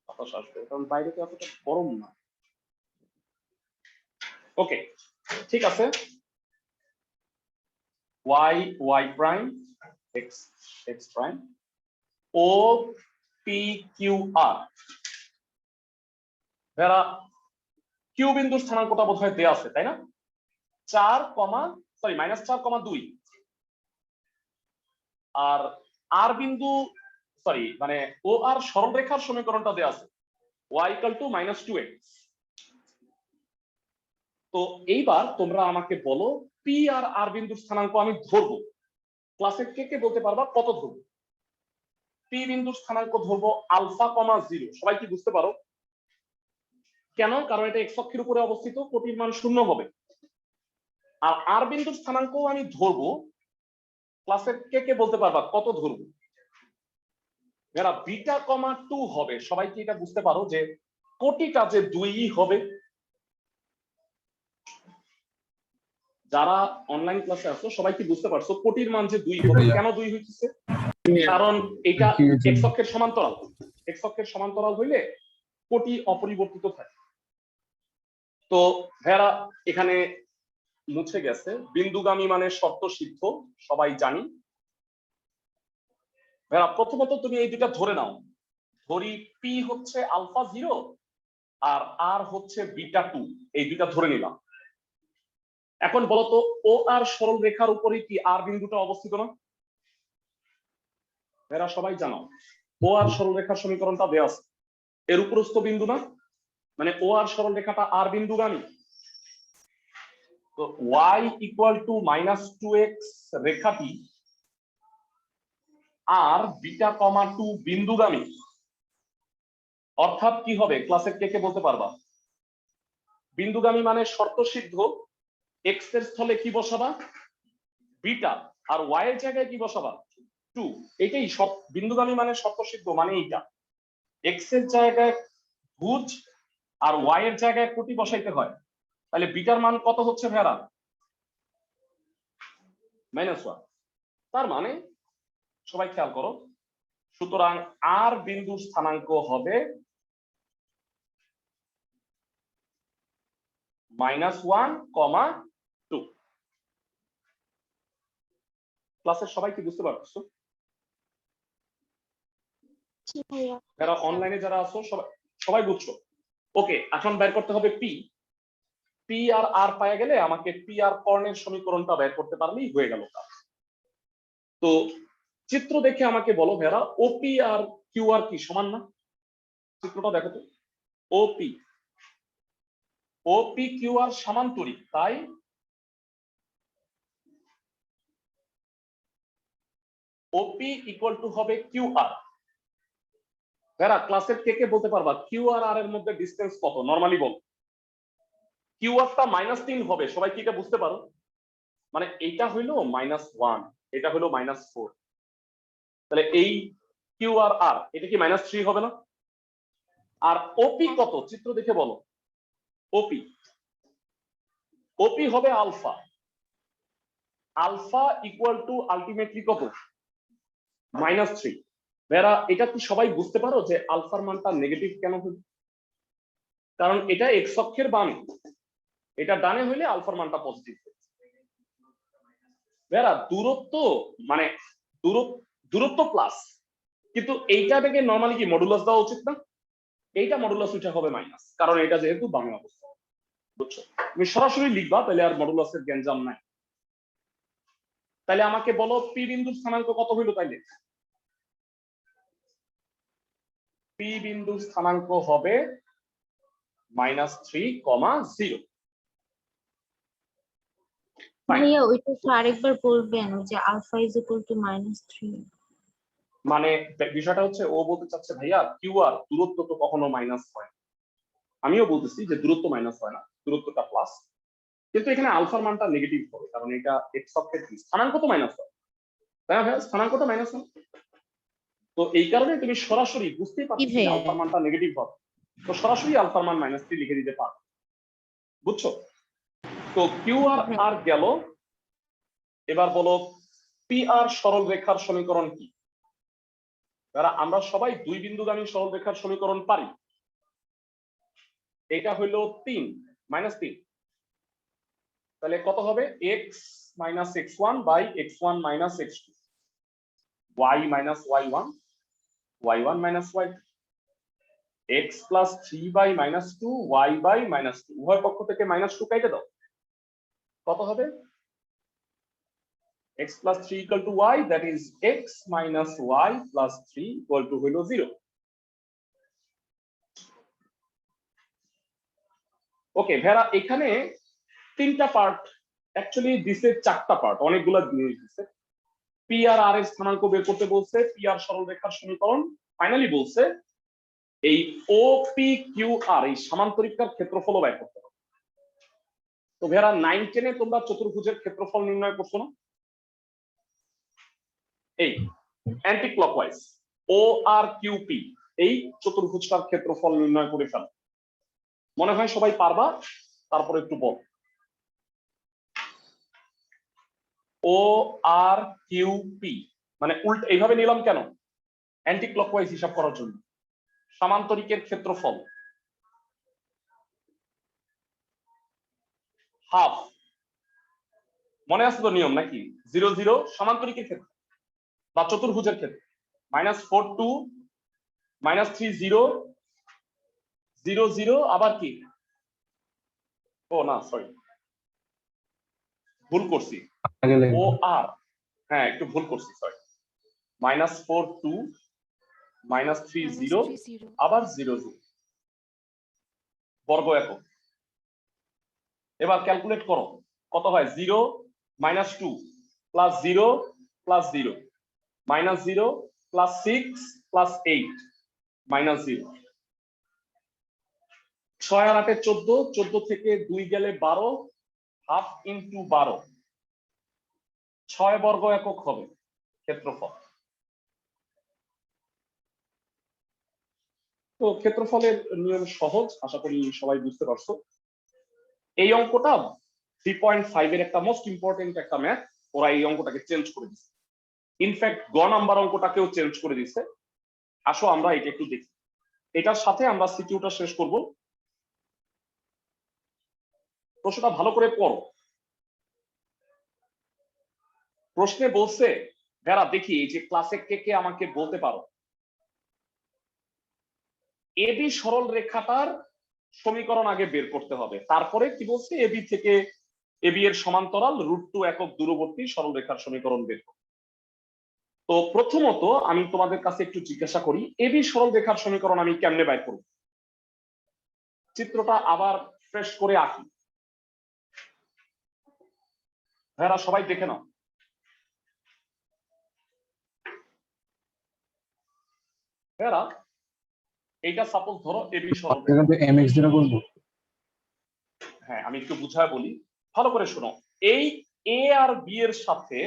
বাতাস আসবে, কারণ বাইরে তো এতটা গরম না। ওকে ঠিক আছে, y prime x prime O P Q R. যারা কিউ বিন্দুর স্থানাঙ্কটা বোধহয় দেয়া আছে তাই না, 4,2 আর আর বিন্দু মানে ও আর সরলরেখার সমীকরণটা দেয়া আছে y = -2x। তো এইবার তোমরা আমাকে বলো পি আর আর বিন্দুর স্থানাঙ্ক আমি ধরবো, ক্লাসে কে কে বলতে পারবা কত ধরবো? পি বিন্দুর স্থানাঙ্ক ধরবো α,0। সবাই কি বুঝতে পারো কেন? কারণ এটা এক্স অক্ষের উপরে অবস্থিত, কোটির মান 0 হবে। আর আর বিন্দুর স্থানাঙ্ক আমি ধরবো, ক্লাসে কে কে বলতে পারবা কত ধরবো? যারা β,2 হবে, সবাই কি এটা বুঝতে পারো যে কোটিটা যে 2 হবে? যারা অনলাইন ক্লাসে আছো সবাই কি বুঝতে পারছো কোটির মান যে 2 হবে? কেন 2 হইতেছে? কারণ এটা এক্স অক্ষের সমান্তরাল, এক্স অক্ষের সমান্তরাল হইলে কোটি অপরিবর্তিত থাকে। তো ভাইয়ারা এখানে মুছে গেছে, বিন্দুগামী মানে শর্ত সিদ্ধ, সবাই জানি। ভাইয়ারা প্রথমত তুমি এই দুটা ধরে নাও, ধরি পি হচ্ছে α0 আর আর হচ্ছে β2, এই দুটা ধরে নিলাম। এখন বলতো ও আর সরল রেখার উপরে কি আর বিন্দুটা অবস্থিত না? এরা সবাই জানো ও আর সরল রেখার সমীকরণটা দেয়া আছে, এর উপরস্থ বিন্দু না, মানে ও আর সরল রেখাটা আর বিন্দুগামী। তো y = -2x রেখাটি আর β,2 বিন্দুগামী, অর্থাৎ কি হবে? ক্লাসে কে কে বলতে পারবা? বিন্দুগামী মানে শর্ত সিদ্ধ, এক্স এর স্থলে কি বসাবা? বিটা, আর ওয়াই এর জায়গায় কি বসাবা? 2। এটাই বিন্দুগামী মানে শর্ত সিদ্ধ, মানে এইটা এক্স এর জায়গায় ভুজ আর ওয়াই এর জায়গায় কোটি বসাইতে হয়। তাহলে বিটার মান কত হচ্ছে ভাইরা? -1। তার মানে সবাই খেয়াল করো, সুতরাং আর বিন্দুর স্থানাঙ্ক হবে -1,2। ক্লাসের সবাই কি বুঝতে পারছো? যারা অনলাইনে যারা আছো সবাই বুঝছো? ওকে, এখন বের করতে হবে পি। পি আর আর পাওয়া গেলে আমাকে পি আর কর্ণের সমীকরণটা বের করতে পারলেই হয়ে গেল কাজ। তো চিত্র দেখে আমাকে বলো ভাইরা ওপি আর কিউ আর কি সমান না? চিত্রটা দেখো তো, ওপি কিউ আর সমান্তরিক, তাই ওপি = হবে কিউ আর। ভাইরা ক্লাসের কে কে বলতে পারবা কিউ আর আর এর মধ্যে ডিসটেন্স কত? নরমালি বল, কিউ আরটা -3 হবে, সবাই কি এটা বুঝতে পারো? মানে এইটা হইলো -1, এটা হলো -4, তাহলে এই কিউ আর আর এটা কি -3 হবে না? আর ওপি কত? চিত্র দেখে বলো। ওপি হবে আলফা। আলফা আলটিমেটলি কত? -3। ভাইরা এটা কি সবাই বুঝতে পারো যে আলফার মানটা নেগেটিভ কেন হলো? কারণ এটা এক্স অক্ষের বামে, এটা ডানে হইলে আলফার মানটা পজিটিভ। ভাইরা দূরত্ব মানে দূরত্ব প্লাস, কিন্তু এইটা থেকে নরমালি কি মডুলাস দেওয়া উচিত না? এইটা মডুলাস উঠা হবে মাইনাস, কারণ এটা যেহেতু বামে অবস্থা। বুঝছো? তুমি সরাসরি লিখবা, তাহলে আর মডুলাসের গ্যাঞ্জাম নাই। তাহলে আমাকে বলো পি বিন্দুর স্থানাঙ্ক কত হইল? তাইলে পি বিন্দুর স্থানাঙ্ক হবে -3,0। ভাইয়া ওইটা একটু আরেকবার বলবেন, ওই যে আলফা = -3। মানে বিষয়টা হচ্ছে ও বলতে চাচ্ছে ভাইয়া কিউ আর দূরত্ব তো কখনো মাইনাস হয় না। আমিও বলতেছি যে দূরত্ব মাইনাস হয় না, দূরত্বটা প্লাস, কিন্তু এখানে আলফার মানটা নেগেটিভ হবে, কারণ এটা এক্স অক্ষের স্থানাঙ্ক তো মাইনাস হয়, তাই না ভাইয়া? স্থানাঙ্কটা মাইনাস হয়, তো এই কারণে তুমি সরাসরি বুঝতেই পারছো যে আলফার মানটা নেগেটিভ হবে, তো সরাসরি আলফার মান -3 লিখে দিতে পারো। বুঝছো? তো কিউ আর আর গেল, এবার বলো পি আর সরল রেখার সমীকরণ কি? আমরা সবাই দুই বিন্দুগামী সরল রেখার সমীকরণ পারি। এটা হইলো 3 -3, তাহলে কত হবে? x - x1 / x1 - x2, y - y1, y1 - y2, x + 3 / -2, y / -2, উভয় পক্ষ থেকে -2 কেটে দাও, কত হবে? x + 3 = y, that is x - y + 3 হইলো 0। ওকে ভেরা, এখানে তিনটা পার্ট, অ্যাকচুয়ালি দিছে চারটা পার্ট, অনেকগুলা জিনিস দিছে। পি আর আর এর স্থানাঙ্ক বের করতে বলছে, পি আর সরল রেখার সমীকরণ, ফাইনালি বলছে এই ও পি কিউ আর এই সামান্তরিকটার ক্ষেত্রফল বের করতে হবে। তো ভেরা 9 10-এ তোমরা চতুর্ভুজের ক্ষেত্রফল নির্ণয় করছো না? এই অ্যান্টি ক্লকওয়াইজ ও আর কিউ পি এই চতুর্ভুজটার ক্ষেত্রফল নির্ণয় করে ফেলো। মনে হয় সবাই পারবা? তারপরে একটু বল। ও আর কিউ পি মানে উল্টো এইভাবে নিলাম কেন? অ্যান্টি ক্লকওয়াইজ হিসাব করার জন্য। সামান্তরিকের ক্ষেত্রফল হাফ, মনে আছে তো নিয়ম নাকি? 0 0 সামান্তরিকের ক্ষেত্রে বা চতুর্ভুজের ক্ষেত্রে -4 2 -3 0 0 0, আবার কি? ও না সরি, ভুল করছি, আগে ও লিখবো। আর, হ্যাঁ একটু ভুল করছি, সরি। -4 2 -3 0 -3 0 আবার 0 0 বর্গ একক। এবার ক্যালকুলেট করো কত হয়? 0 -2 + 0 + 0 -0 + 6 + 8 -0, 6 আর 8 14, 14 থেকে 2 গেলে 12, হাফ ইন্টু 12, 6 বর্গ একক হবে ক্ষেত্রফল। তো ক্ষেত্রফলের নিয়ম সহজ, আশা করি সবাই বুঝতে পারছো। এই অঙ্কটা 3.5 এর একটা মোস্ট ইম্পর্টেন্ট একটা ম্যাথ, ওরা এই অঙ্কটাকে চেঞ্জ করে দিচ্ছে। ইনফ্যাক্ট গ নাম্বার অঙ্কটাকেও চেঞ্জ করে দিচ্ছে। আসো আমরা এটা একটু দেখি, এটার সাথে আমরা সিকিউটা শেষ করব। প্রশ্নটা ভালো করে পড়ো। প্রশ্নে বলছে যারা, দেখি এই যে ক্লাসে কে কে আমাকে বলতে পারো, এবি সরল রেখাটার সমীকরণ আগে বের করতে হবে, তারপরে কি বলছে এবি থেকে এবি এর সমান্তরাল √2 একক দূরবর্তী সরল রেখার সমীকরণ বের করো। তো প্রথমত আমি তোমাদের কাছে একটু জিজ্ঞাসা করি, এবি সরল রেখার সমীকরণ আমি কেমনে বের করব? চিত্রটা আবার ফ্রেশ করে আঁকি। ভাইরা সবাই দেখে নাও। ভাইরা এইটা সাপোজ ধরো এবি সরল রেখা। এখানে mx দ্বারা করবো। হ্যাঁ আমি একটু বুঝায় বলি, ভালো করে শোনো। এই এ আর বি এর সাথে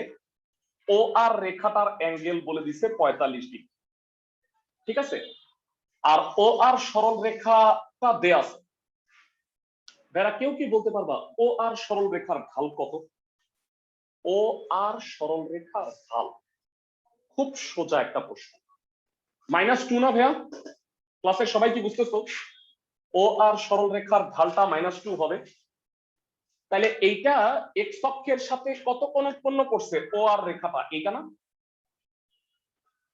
ও আর রেখাটার অ্যাঙ্গেল বলে দিছে 45 ডিগ্রি, ঠিক আছে? আর ও আর সরল রেখাটা দেয়া আছে। ভাইরা কেউ কি বলতে পারবা ও আর সরল রেখার ঢাল কত? ও আর সরল রেখার ঢাল খুব সোজা একটা প্রশ্ন। -2 না ভাইয়া? ক্লাসের সবাই কি বুঝতেছো? ও আর সরল রেখার ঢালটা -2 হবে। তাহলে এইটা এক্স অক্ষের সাথে কত কোণ উৎপন্ন করছে? ও আর রেখাটা এইটা না,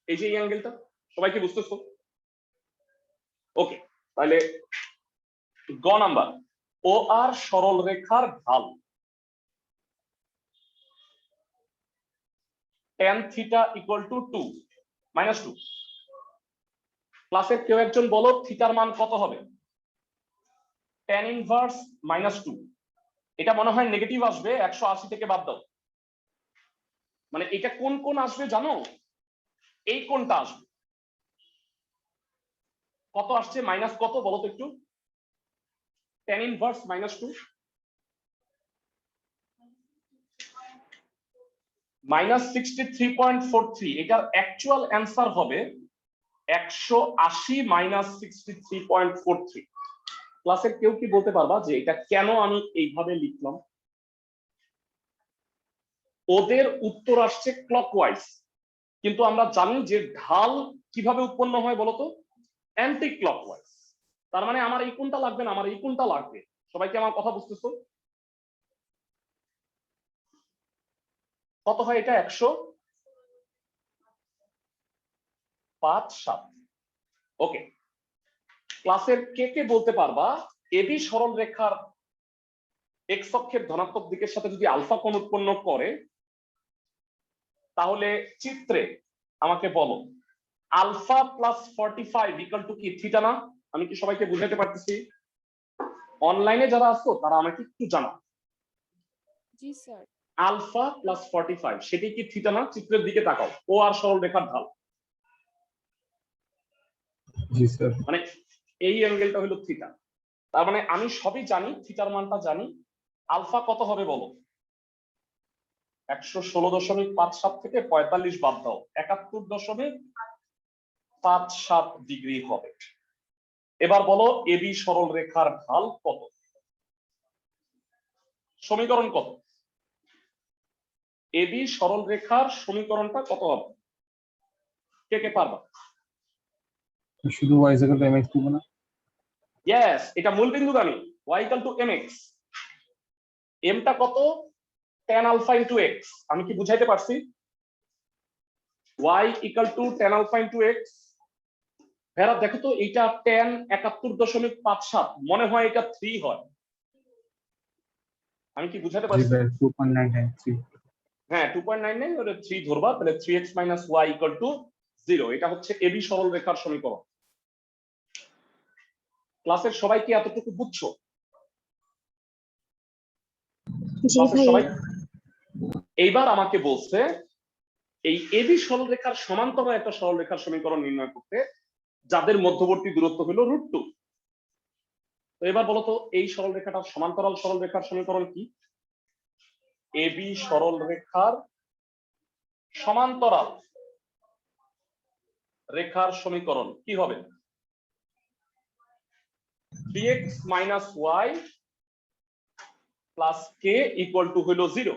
এই যে এই অ্যাঙ্গেলটা, সবাই কি বুঝতেছো? ওকে, তাহলে গ নাম্বার, ও আর সরল রেখার ঢাল tan θ = 2 -2। ক্লাসের কেউ একজন বলো থিটার মান কত হবে? tan ইনভার্স -2, এটা মনে হয় নেগেটিভ আসবে, 180 থেকে বাদ দাও। মানে এটা কোন কোণ আসবে জানো? এই কোণটা আসবে। কত আসছে? মাইনাস কত বলো তো একটু? tan ইনভার্স -2 -63.43, এটার অ্যাকচুয়াল অ্যান্সার হবে 180 - 63.43। ক্লাসের কেউ কি বলতে পারবা যে এটা কেন আমি এইভাবে লিখলাম? ওদের উত্তর আসছে ক্লকওয়াইজ, কিন্তু আমরা জানি যে ঢাল কিভাবে উৎপন্ন হয় বলতো, অ্যান্টি ক্লকওয়াইজ। তার মানে আমার এই কোনটা লাগবে না, আমার এই কোনটা লাগবে। সবাইকে আমার কথা বুঝতেছো? কত হয় এটা? 105/7। ওকে, ক্লাসের কে কে বলতে পারবা এবি সরল রেখার এক্স অক্ষের ধনাত্মক দিকের সাথে যদি আলফা কোণ উৎপন্ন করে, তাহলে চিত্রে আমাকে বলো আলফা প্লাস 45 ইকুয়াল টু কি? থিটা না? আমি কি সবাইকে বুঝাতে পারতেছি? অনলাইনে যারা আছো তারা আমাকে একটু জানাও। জি স্যার। আলফা প্লাস 45 সেটি কি থিটা না? চিত্রের দিকে তাকাও, ও আর সরল রেখার ঢাল, জি স্যার। মানে এই অ্যাঙ্গেলটা হলো থিটা। তার মানে আমি সবই জানি, থিটার মানটা জানি। আলফা কত হবে বলো? 116.57 থেকে 45 বাদ দাও, 71.57 ডিগ্রি হবে। এবার বলো এবি সরল রেখার ঢাল কত? সমীকরণ কত? এবি সরল রেখার সমীকরণটা কত হবে? কে কে পারবা? শুধু y ইকুয়াল টু mx দিব না? ইয়েস, এটা মূল বিন্দুগামী। y equal to mx। এমটা কত? tan alpha into x। আমি কি বুঝাইতে পারছি? y equal to tan alpha into x। ভেরা দেখো তো, এটা tan 71.57, মনে হয় এটা 3 হয়। আমি কি বুঝাতে জি পারছি? ভাই 2.993। হ্যাঁ 2.99, ওটা 3 ধরবা, তাহলে 3x - y ইকুয়াল টু 0। এটা হচ্ছে এবি সরল রেখার সমীকরণ। ক্লাসের সবাই কি এতটুকু বুঝছো? জি ক্লাসের ভাইয়া। সবাই? এইবার আমাকে বলছে এই এবি সরল রেখার সমান্তরাল একটা সরল রেখার সমীকরণ নির্ণয় করতে, যাদের মধ্যবর্তী দূরত্ব হলো √2। তো এবার বলো তো এই সরল রেখাটার সমান্তরাল সরল রেখার সমীকরণ কি? এবি সরল রেখার সমান্তরাল রেখার সমীকরণ কি হবে? 3x - y plus k equal to হলো 0।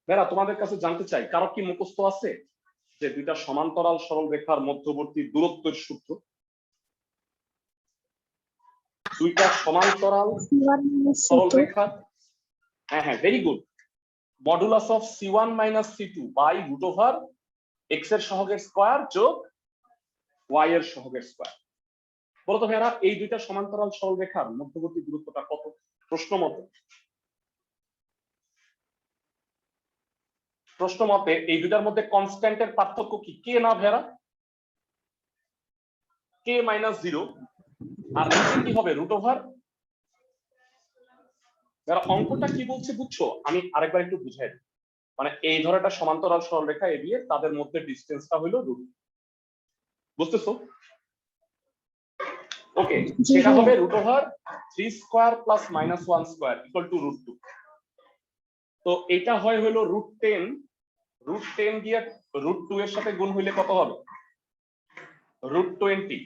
বেরা তোমাদের কাছে জানতে চাই, কারো কি মুখস্থ আছে যে দুইটা সমান্তরাল সরল রেখার মধ্যবর্তী দূরত্বের সূত্র? দুইটা সমান্তরাল সরল রেখা, হ্যাঁ হ্যাঁ very good, modulus of c1 - c2 by √ওভার x এর সহগের স্কয়ার যোগ y এর সহগের স্কয়ার। বলো তো ভাইরা এই দুইটা সমান্তরাল সরল রেখার মধ্যবর্তী দূরত্বটা কত প্রশ্ন মতে? প্রশ্ন মতে এই দুইটার মধ্যে কনস্ট্যান্টের পার্থক্য কি? কে না ভাইরা? k - 0 আর নিচে কি হবে? √ওভার। যারা অঙ্কটা কি বলছে বুঝছো? আমি আরেকবার একটু বুঝাই দিই। মানে এই ধর একটা সমান্তরাল সরল রেখা এ দিয়ে তাদের মধ্যে ডিসটেন্সটা হলো √। বুঝতেছো? ওকে, সেটা হবে √over 3 square plus -1 square equal to √2। তো এটা হয় হলো √10, √10 দিয়ে √2 এর সাথে গুণ হইলে কত হবে? √20।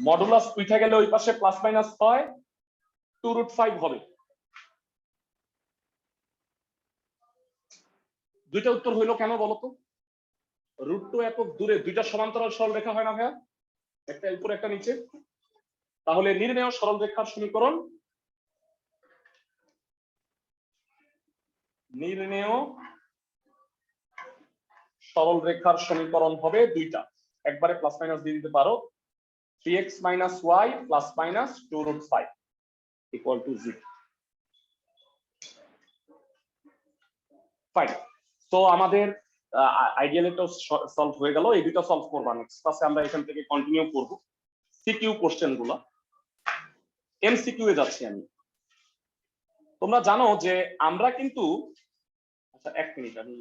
মডুলাস উঠে গেলে ওই পাশে প্লাস মাইনাস হয় 2√5 হবে। দুইটা উত্তর হইলো কেন বলতো? √2 একক দূরে দুইটা সমান্তরাল সরল রেখা হয় না ভাইয়া, একটা উপরে একটা নিচে। তাহলে নির্ণেয় সরল রেখার সমীকরণ, নির্ণেয় সরল রেখার সমীকরণ হবে দুইটা, একবারে প্লাস মাইনাস দিয়ে দিতে পারো। 3x - y plus minus 2√5 equal to 0। Fine. তো আমাদের আইডিয়াল একটা সলভ হয়ে গেল। এই দুটো সলভ করব, নেক্সট ক্লাসে আমরা এখান থেকে কন্টিনিউ করব সিকিউ কোশ্চেন গুলো। এমসিকিউ এ যাচ্ছি আমি। তোমরা জানো যে আমরা কিন্তু, আচ্ছা এক মিনিট, আমি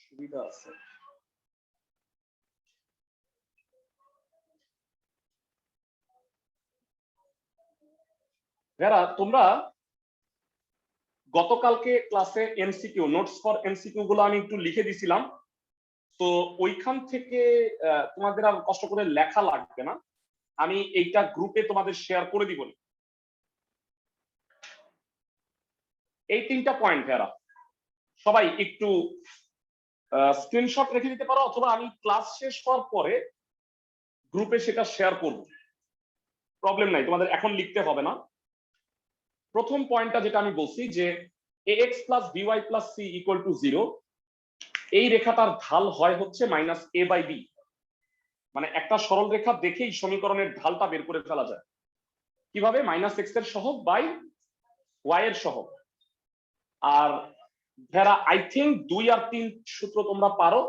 সুবিধা আছে। যারা তোমরা গতকালকে ক্লাসে এমসিকিউ নোটস ফর এমসিকিউ গুলো আমি একটু লিখে দিছিলাম, তো ওইখান থেকে তোমাদের আর কষ্ট করে লেখা লাগবে না, আমি এইটা গ্রুপে তোমাদের শেয়ার করে দিব। এই তিনটা পয়েন্ট এরা সবাই একটু স্ক্রিনশট রেখে দিতে পারো, অথবা আমি ক্লাস শেষ হওয়ার পরে গ্রুপে সেটা শেয়ার করব, প্রবলেম নাই, তোমাদের এখন লিখতে হবে না। প্রথম পয়েন্টটা যেটা আমি বলছি যে ax plus by plus c equal to 0, এই রেখাটার ঢাল হয় হচ্ছে -a/b, মানে একটা সরল রেখা দেখেই সমীকরণের ঢালটা বের করে ফেলা যায়। কিভাবে? -x এর সহগ বাই y এর সহগ। আর ভেরা আই থিঙ্ক 2 আর 3 সূত্র তোমরা পারো,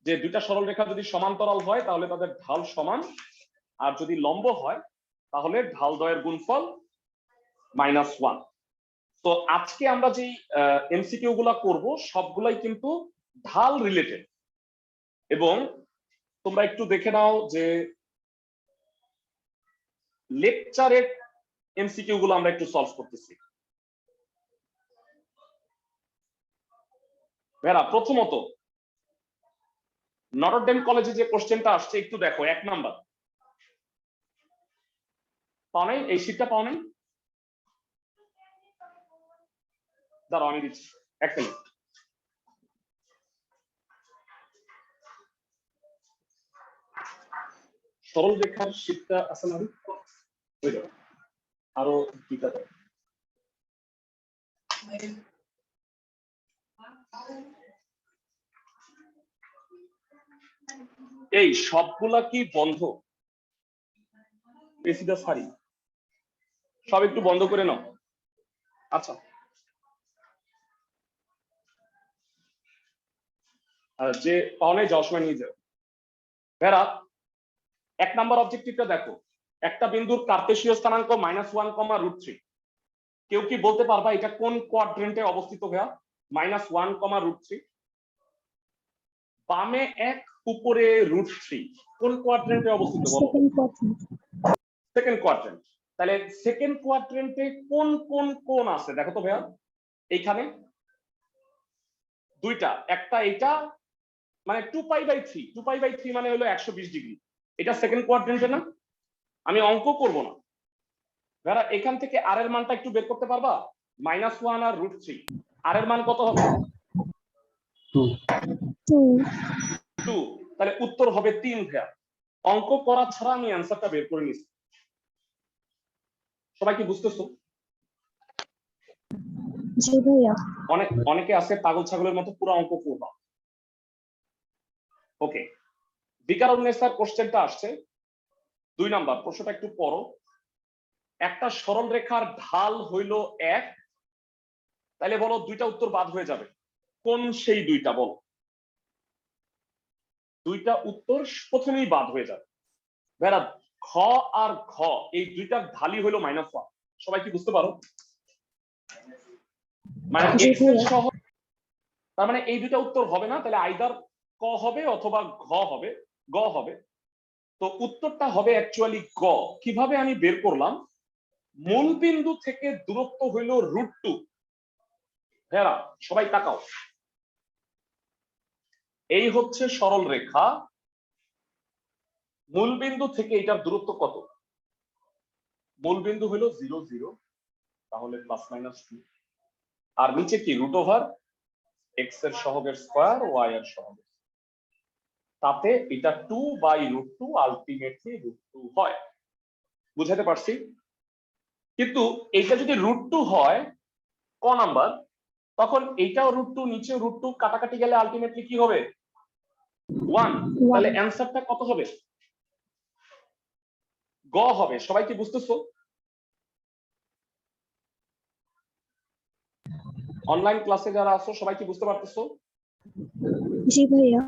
যে দুইটা সরল রেখা যদি সমান্তরাল হয় তাহলে তাদের ঢাল সমান, আর যদি লম্ব হয় তাহলে ঢাল দ্বয়ের গুণফল -1। তো আজকে আমরা যে এমসিকিউ গুলা করব সবগুলাই কিন্তু ঢাল রিলেটেড, এবং তোমরা একটু দেখে নাও যে লেকচারের এমসিকিউ গুলো আমরা একটু সলভ করতেছি। ভেরা, প্রথমত নটরডেম কলেজে যে কোশ্চেনটা আসছে একটু দেখো, 1 নাম্বার। পাও নাই? এই শীটটা পাও নাই? দাঁড়াও আমি দিচ্ছি, 1 মিনিট। সরল রেখার শীটটা আছে না? আরো দুইটা দাও। এই সবগুলা কি বন্ধ? এসিটা সারি সব একটু বন্ধ করে নাও। আচ্ছা, আর যে পাওনে যাওয়ার সময় নিয়ে যাও। ভেরা, 1 নাম্বার অবজেক্টিভটা দেখো, একটা বিন্দুর কার্তেশীয় স্থানাঙ্ক -1, কেউ কি বলতে পারবা এটা কোন কোয়াড্রেন্টে অবস্থিত? ভাইয়া, -1, বামে 1, উপরে √3, কোন কোয়াড্রেন্টে অবস্থিত বলো? Second quadrant. তাহলে সেকেন্ড কোয়াড্রেন্টে কোন কোন কোণ আছে দেখো তো ভাইয়া। এইখানে দুইটা, একটা এটা মানে 2π/3 মানে হলো 120 ডিগ্রি, এটা সেকেন্ড কোয়াড্রেন্টে না? আমি অঙ্ক করব না ভাইয়া, এখান থেকে আর এর মানটা একটু বের করতে পারবা? -1 আর √3, আর এর মান কত হবে? 2। তাহলে উত্তর হবে 3 ভাইয়া। অঙ্ক করা ছাড়া আমি অ্যান্সারটা বের করে নিছি। সবাই কি বুঝতেছো? জি ভাইয়া। অনেকে আছে পাগল ছাগলের মতো পুরো অঙ্ক করবা। ওকে, বিকারুন্নেসার কোশ্চেনটা আসছে 2 নাম্বার। প্রশ্নটা একটু পড়ো। একটা সরল রেখার ঢাল হইল 1, তাহলে বলো দুইটা উত্তর বাদ হয়ে যাবে, কোন সেই দুইটা বলো? দুইটা উত্তর প্রথমেই বাদ হয়ে যাবে। ভাইরা, খ আর ঘ এই দুইটা ঢালই হইল -1। সবাই কি বুঝতে পারো? মানে x এর সহগ, তার মানে এই দুইটা উত্তর হবে না, তাহলে আইদার ক হবে অথবা গ হবে। তো উত্তরটা হবে অ্যাকচুয়ালি গ। কিভাবে আমি বের করলাম? মূল বিন্দু থেকে দূরত্ব হইল √2। ভাইরা সবাই তাকাও, এই হচ্ছে সরল রেখা, মূল বিন্দু থেকে এটার দূরত্ব কত? মূল বিন্দু হলো 0 0, তাহলে +-2, আর নিচে কি √x এর সহগের স্কয়ার, y এর সহগের, তাতে এটা 2/√2 আলটিমেটলি √2 হয়। বুঝাতে পারছি? কিন্তু এটা যদি √2 হয় ক নাম্বার, তখন এইটাও √2 নিচেও √2 কাটাকাটি গেলে আলটিমেটলি কি হবে? 1। তাহলে অ্যানসারটা কত হবে? গ হবে। সবাই কি বুঝতেছো? অনলাইন ক্লাসে যারা আছো সবাই কি বুঝতে পারতেছো? জি ভাইয়া।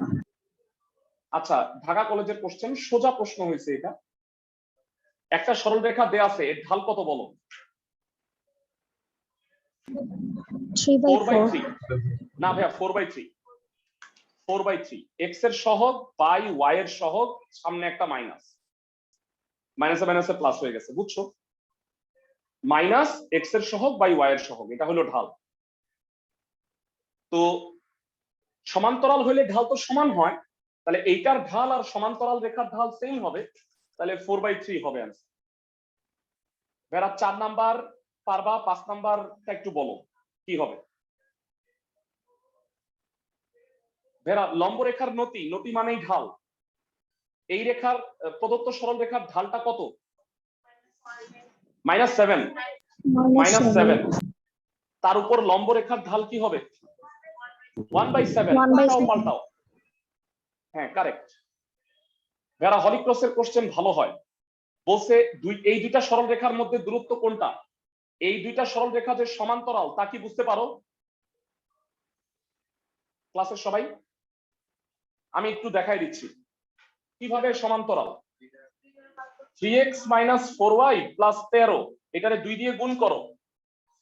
আচ্ছা, ঢাকা কলেজের কোশ্চেন, সোজা প্রশ্ন হয়েছে এটা। একটা সরল রেখা দেয়া আছে, এর ঢাল কত বলো? 4/3। না ভাইয়া, 4/3। 4/3 x এর সহগ বাই y এর সহগ, সামনে একটা মাইনাস, মাইনাসে মাইনাসে প্লাস হয়ে গেছে, বুঝছো? -x এর সহগ বাই y এর সহগ, এটা হলো ঢাল। তো সমান্তরাল হইলে ঢাল তো সমান হয়, তাহলে এইটার ঢাল আর সমান্তরাল রেখার ঢাল সেম হবে, তাহলে 4/3 হবে आंसर। বেরা 4 নাম্বার পারবা? 5 নাম্বারটা একটু বলো। কি হবে? ভেরা, লম্ব রেখার নতি, নতি মানেই ঢাল। এই রেখার প্রদত্ত সরল রেখার ঢালটা কত? -7, -7। তার উপর লম্ব রেখার ঢাল কি হবে? 1/7। পাল্টাও। হ্যাঁ, কারেক্ট। যারা হলিক্রসের কোশ্চেন ভালো হয়, বলছে এই দুইটা সরল রেখার মধ্যে দূরত্ব কোনটা? এই দুইটা সরল রেখা যে সমান্তরাল তা কি বুঝতে পারো ক্লাসের সবাই? আমি একটু দেখাই দিচ্ছি কিভাবে সমান্তরাল। 3x - 4y + 13, এটারে 2 দিয়ে গুণ করো।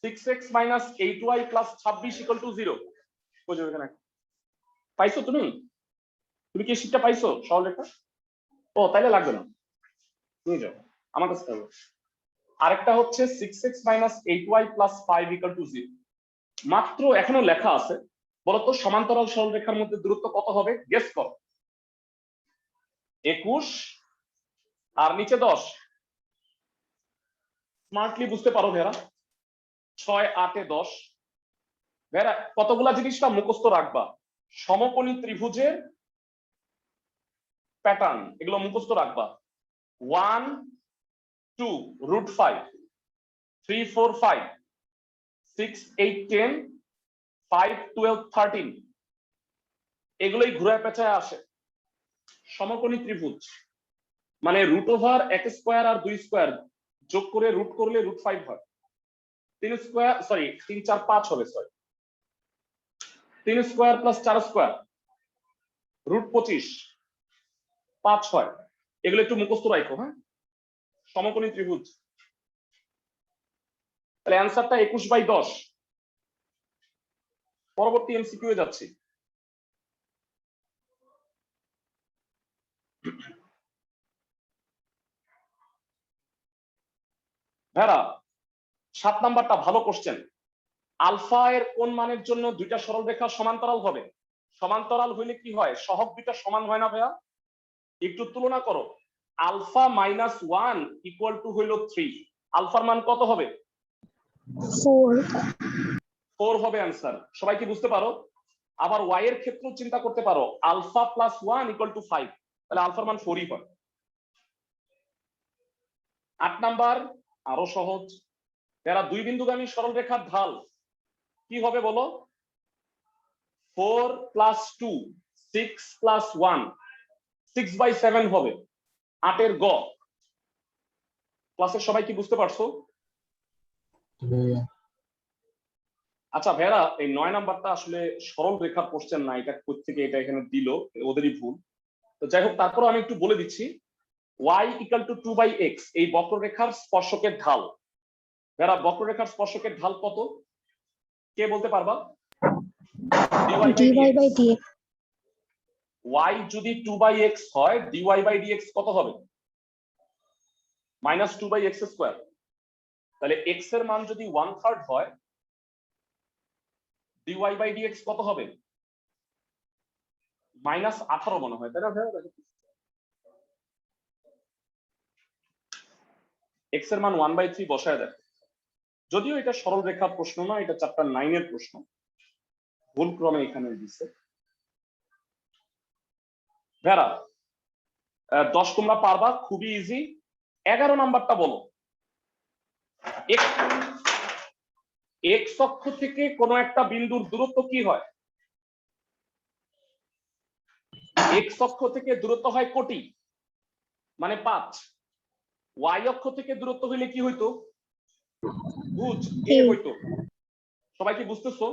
6x - 8y + 26 = 0। বুঝো এখানে পাইছো তুমি? তুমি কি শীটটা পাইছো সরল রেখা? ও, তাইলে লাগবে না, নিয়ে যাও আমার কাছে থাকবে। আরেকটা হচ্ছে 6x - 8y + 5 = 0। মাত্র এখনো লেখা আছে। বলতো সমান্তরাল সরল রেখার মধ্যে দূরত্ব কত হবে? গেস করো। 21 আর নিচে 10। স্মার্টলি বুঝতে পারো ভেরা। 6 8 এ 10। ভেরা, কতগুলা জিনিসটা মুখস্থ রাখবা। সমকোণী ত্রিভুজের প্যাটার্ন, এগুলো মুখস্থ রাখবা। 1 2 √5, 3 4 5, 6 8 10, 5 12 13, এগুলোই ঘুরে পেঁচায় আসে। সমকোণী ত্রিভুজ মানে √(x² আর 2 স্কয়ার যোগ করে রুট করলে √5 হয়। 3 স্কয়ার, সরি 3 4 5 হবে, সরি 3 স্কয়ার + 4 স্কয়ার √25, 5 হয়। এগুলো একটু মুখস্থ রাখো। হ্যাঁ, সমকোণী ত্রিভুজ। তাহলে অ্যানসারটা 21/10। পরবর্তী এমসিকিউ এ যাচ্ছি। ভেরা, 7 নাম্বারটা ভালো কোশ্চেন। আলফা এর কোন মানের জন্য দুইটা সরল রেখা সমান্তরাল হবে? সমান্তরাল হইলে কি হয়? সহগ দুইটা সমান হয় না ভাইয়া? একটু তুলনা করো। আলফা -1 = হইল 3। আলফার মান কত হবে? 4 হবে অ্যান্সার। সবাই কি বুঝতে পারো? আবার ওয়াই এর ক্ষেত্রেও চিন্তা করতে পারো। আলফা +1 = 5, তাহলে আলফার মান 4ই হয়। 8 নাম্বার আরো সহজ। যারা দুই বিন্দুগামী সরল রেখার ঢাল কি হবে বলো? 4 + 2, 6 + 1, 6/7 হবে। 8 এর গ। ক্লাসের সবাই কি বুঝতে পারছো? আচ্ছা ভেরা, এই 9 নাম্বারটা আসলে সরল রেখার কোশ্চেন না, এটা কোত্থেকে এটা এখানে দিল, ওদেরই ভুল। তো যাই হোক, তারপর আমি একটু বলে দিচ্ছি। y = 2/x এই বক্ররেখার স্পর্শকের ঢাল। ভেরা, বক্ররেখার স্পর্শকের ঢাল কত? কে বলতে পারবা? dy/dx। y যদি 2/x হয়, dy/dx কত হবে? -2/x²। তাহলে x এর মান যদি 1/3 হয়, dy/dx কত হবে? -18 মনে হয়, তাই না ভাইয়া? x এর মান 1/3 বসায় দেয়। যদিও এটা সরল রেখার প্রশ্ন না, এটা চ্যাপ্টার 9 এর প্রশ্ন, ভুল ক্রমে এখানে দিচ্ছে। ভেরা, 10 তোমরা পারবা, খুবই ইজি। 11 নাম্বারটা বলো। x অক্ষ থেকে কোন একটা বিন্দুর দূরত্ব কি হয়? x অক্ষ থেকে দূরত্ব হয় কোটি, মানে 5। y অক্ষ থেকে দূরত্ব হইলে কি হইতো? ভুজ a হইতো। সবাই কি বুঝতেছো?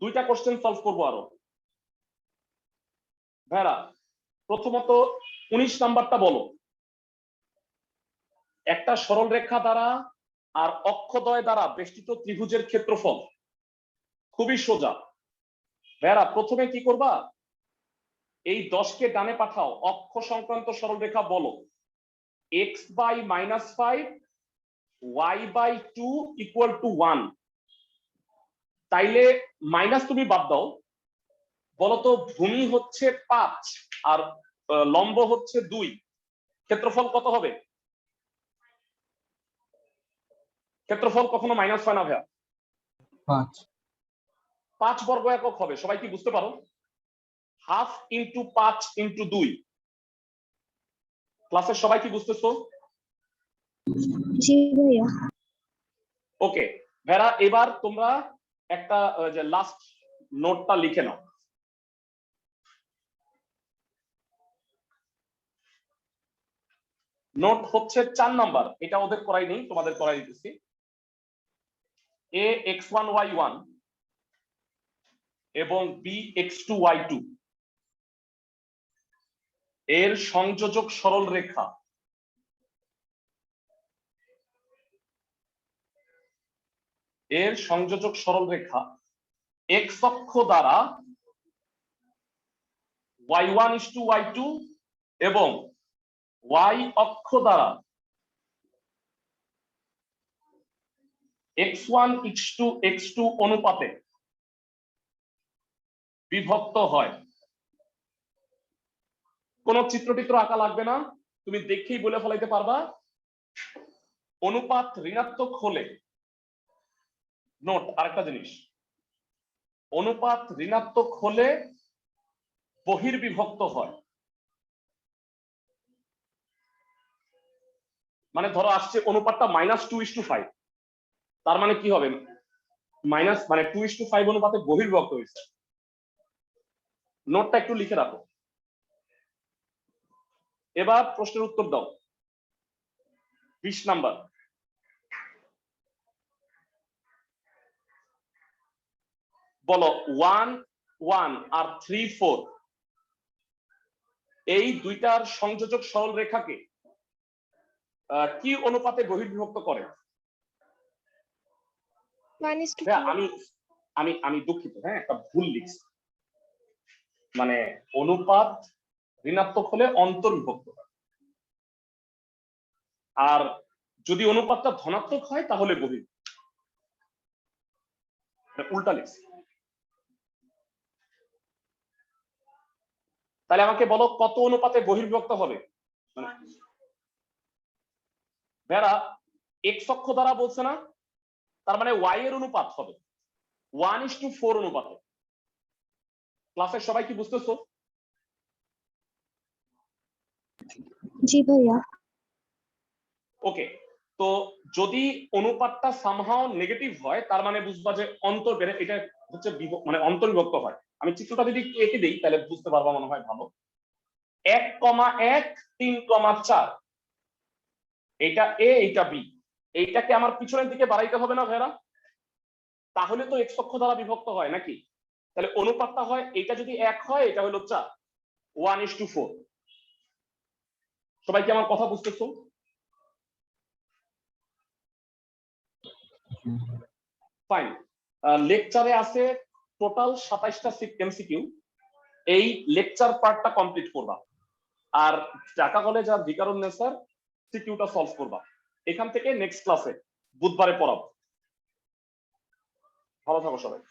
দুইটা কোশ্চেন সলভ করবো আরো। ভেরা, প্রথমত 19 নাম্বারটা বলো। একটা সরল রেখা দ্বারা আর অক্ষদ্বয় দ্বারা বেষ্টিত ত্রিভুজের ক্ষেত্রফল। খুবই সোজা। ভেরা, প্রথমে কি করবা? এই 10 কে ডানে পাঠাও, অক্ষ সংক্রান্ত সরল রেখা বলো। x/-5, y/2 = 1। তাইলে মাইনাস তুমি বাদ দাও। বলতো ভূমি হচ্ছে 5 আর লম্ব হচ্ছে 2, ক্ষেত্রফল কত হবে? ক্ষেত্রফল কখনো মাইনাস হয় না ভাইয়া। 5 5 বর্গ একক হবে, সবাই কি বুঝতে পারো? Half into 5 into 2। ক্লাসের সবাই কি বুঝতেছো? জি ভাইয়া। ওকে ভেরা, এবার তোমরা একটা যে লাস্ট নোটটা লিখে নাও। নোট হচ্ছে 4 নাম্বার, এটা ওদের করাই নেই, তোমাদের করাই দিতেছি। a x1 y1 এবং b x2 y2 এর সংযোজক সরল রেখা x অক্ষ দ্বারা y1 y2 এবং y অক্ষ দ্বারা x1 x2 অনুপাতে বিভক্ত হয়। কোন চিত্রটিত্র আঁকা লাগবে না, তুমি দেখেই বলে ফেলাইতে পারবা। অনুপাত ঋণাত্মক হলে, নোট আরেকটা জিনিস, অনুপাত ঋণাত্মক হলে বহির্বিভক্ত হয়। মানে ধরো আসছে অনুপাতটা -2:5, তার মানে কি হবে? মানে 2:5 অনুপাতে বহির্বিভক্ত হয়েছে। নোটটা একটু লিখে রাখো। এবার প্রশ্নের উত্তর দাও। 20 নাম্বার। বলো 1 1 আর 3 4 এই দুইটার সংযোজক সরল রেখাকে কি অনুপাতে বহির্বিভক্ত করে? আমি আমি আমি দুঃখিত, হ্যাঁ একটা ভুল লিখছি। মানে অনুপাত ঋণাত্মক হলে অন্তর্বিভক্ত হয়, আর যদি অনুপাতটা ধনাত্মক হয় তাহলে উল্টা লিখছি। তাহলে আমাকে বলো কত অনুপাতে বহির্বিভক্ত হবে? ভেরা এক্স অক্ষ দ্বারা বলছে না, তার মানে ওয়াই এর অনুপাত হবে 1:4 অনুপাতে। ক্লাসের সবাই কি বুঝতেছো? জি ভাইয়া। ওকে, তো যদি অনুপাতটা সামহাও নেগেটিভ হয় তার মানে বুঝবা যে এটা হচ্ছে মানে অন্তর্বিভক্ত হয়। আমি চিত্রটা যদি একটু এঁকে দিই তাহলে বুঝতে পারবা মনে হয় ভালো। 1,1 3,4 এইটা এ এইটা বি, এইটাকে আমার পিছনের দিকে বাড়াইতে হবে না ভেরা? তাহলে তো এক্স অক্ষ দ্বারা বিভক্ত হয় নাকি? তাহলে অনুপাতটা হয়, এটা যদি 1 হয় এটা হলো 4, 1:4। সবাই কি আমার কথা বুঝতেছো? ফাইন। লেকচারে আছে টোটাল 27টা এমসিকিউ। এই লেকচার পার্টটা কমপ্লিট করবা, আর ঢাকা কলেজ আর ভিকারুন্নেসার সিকিউটা সলভ করবা। এখান থেকে নেক্সট ক্লাসে বুধবারে পড়াবো। ভালো থাকো সবাই।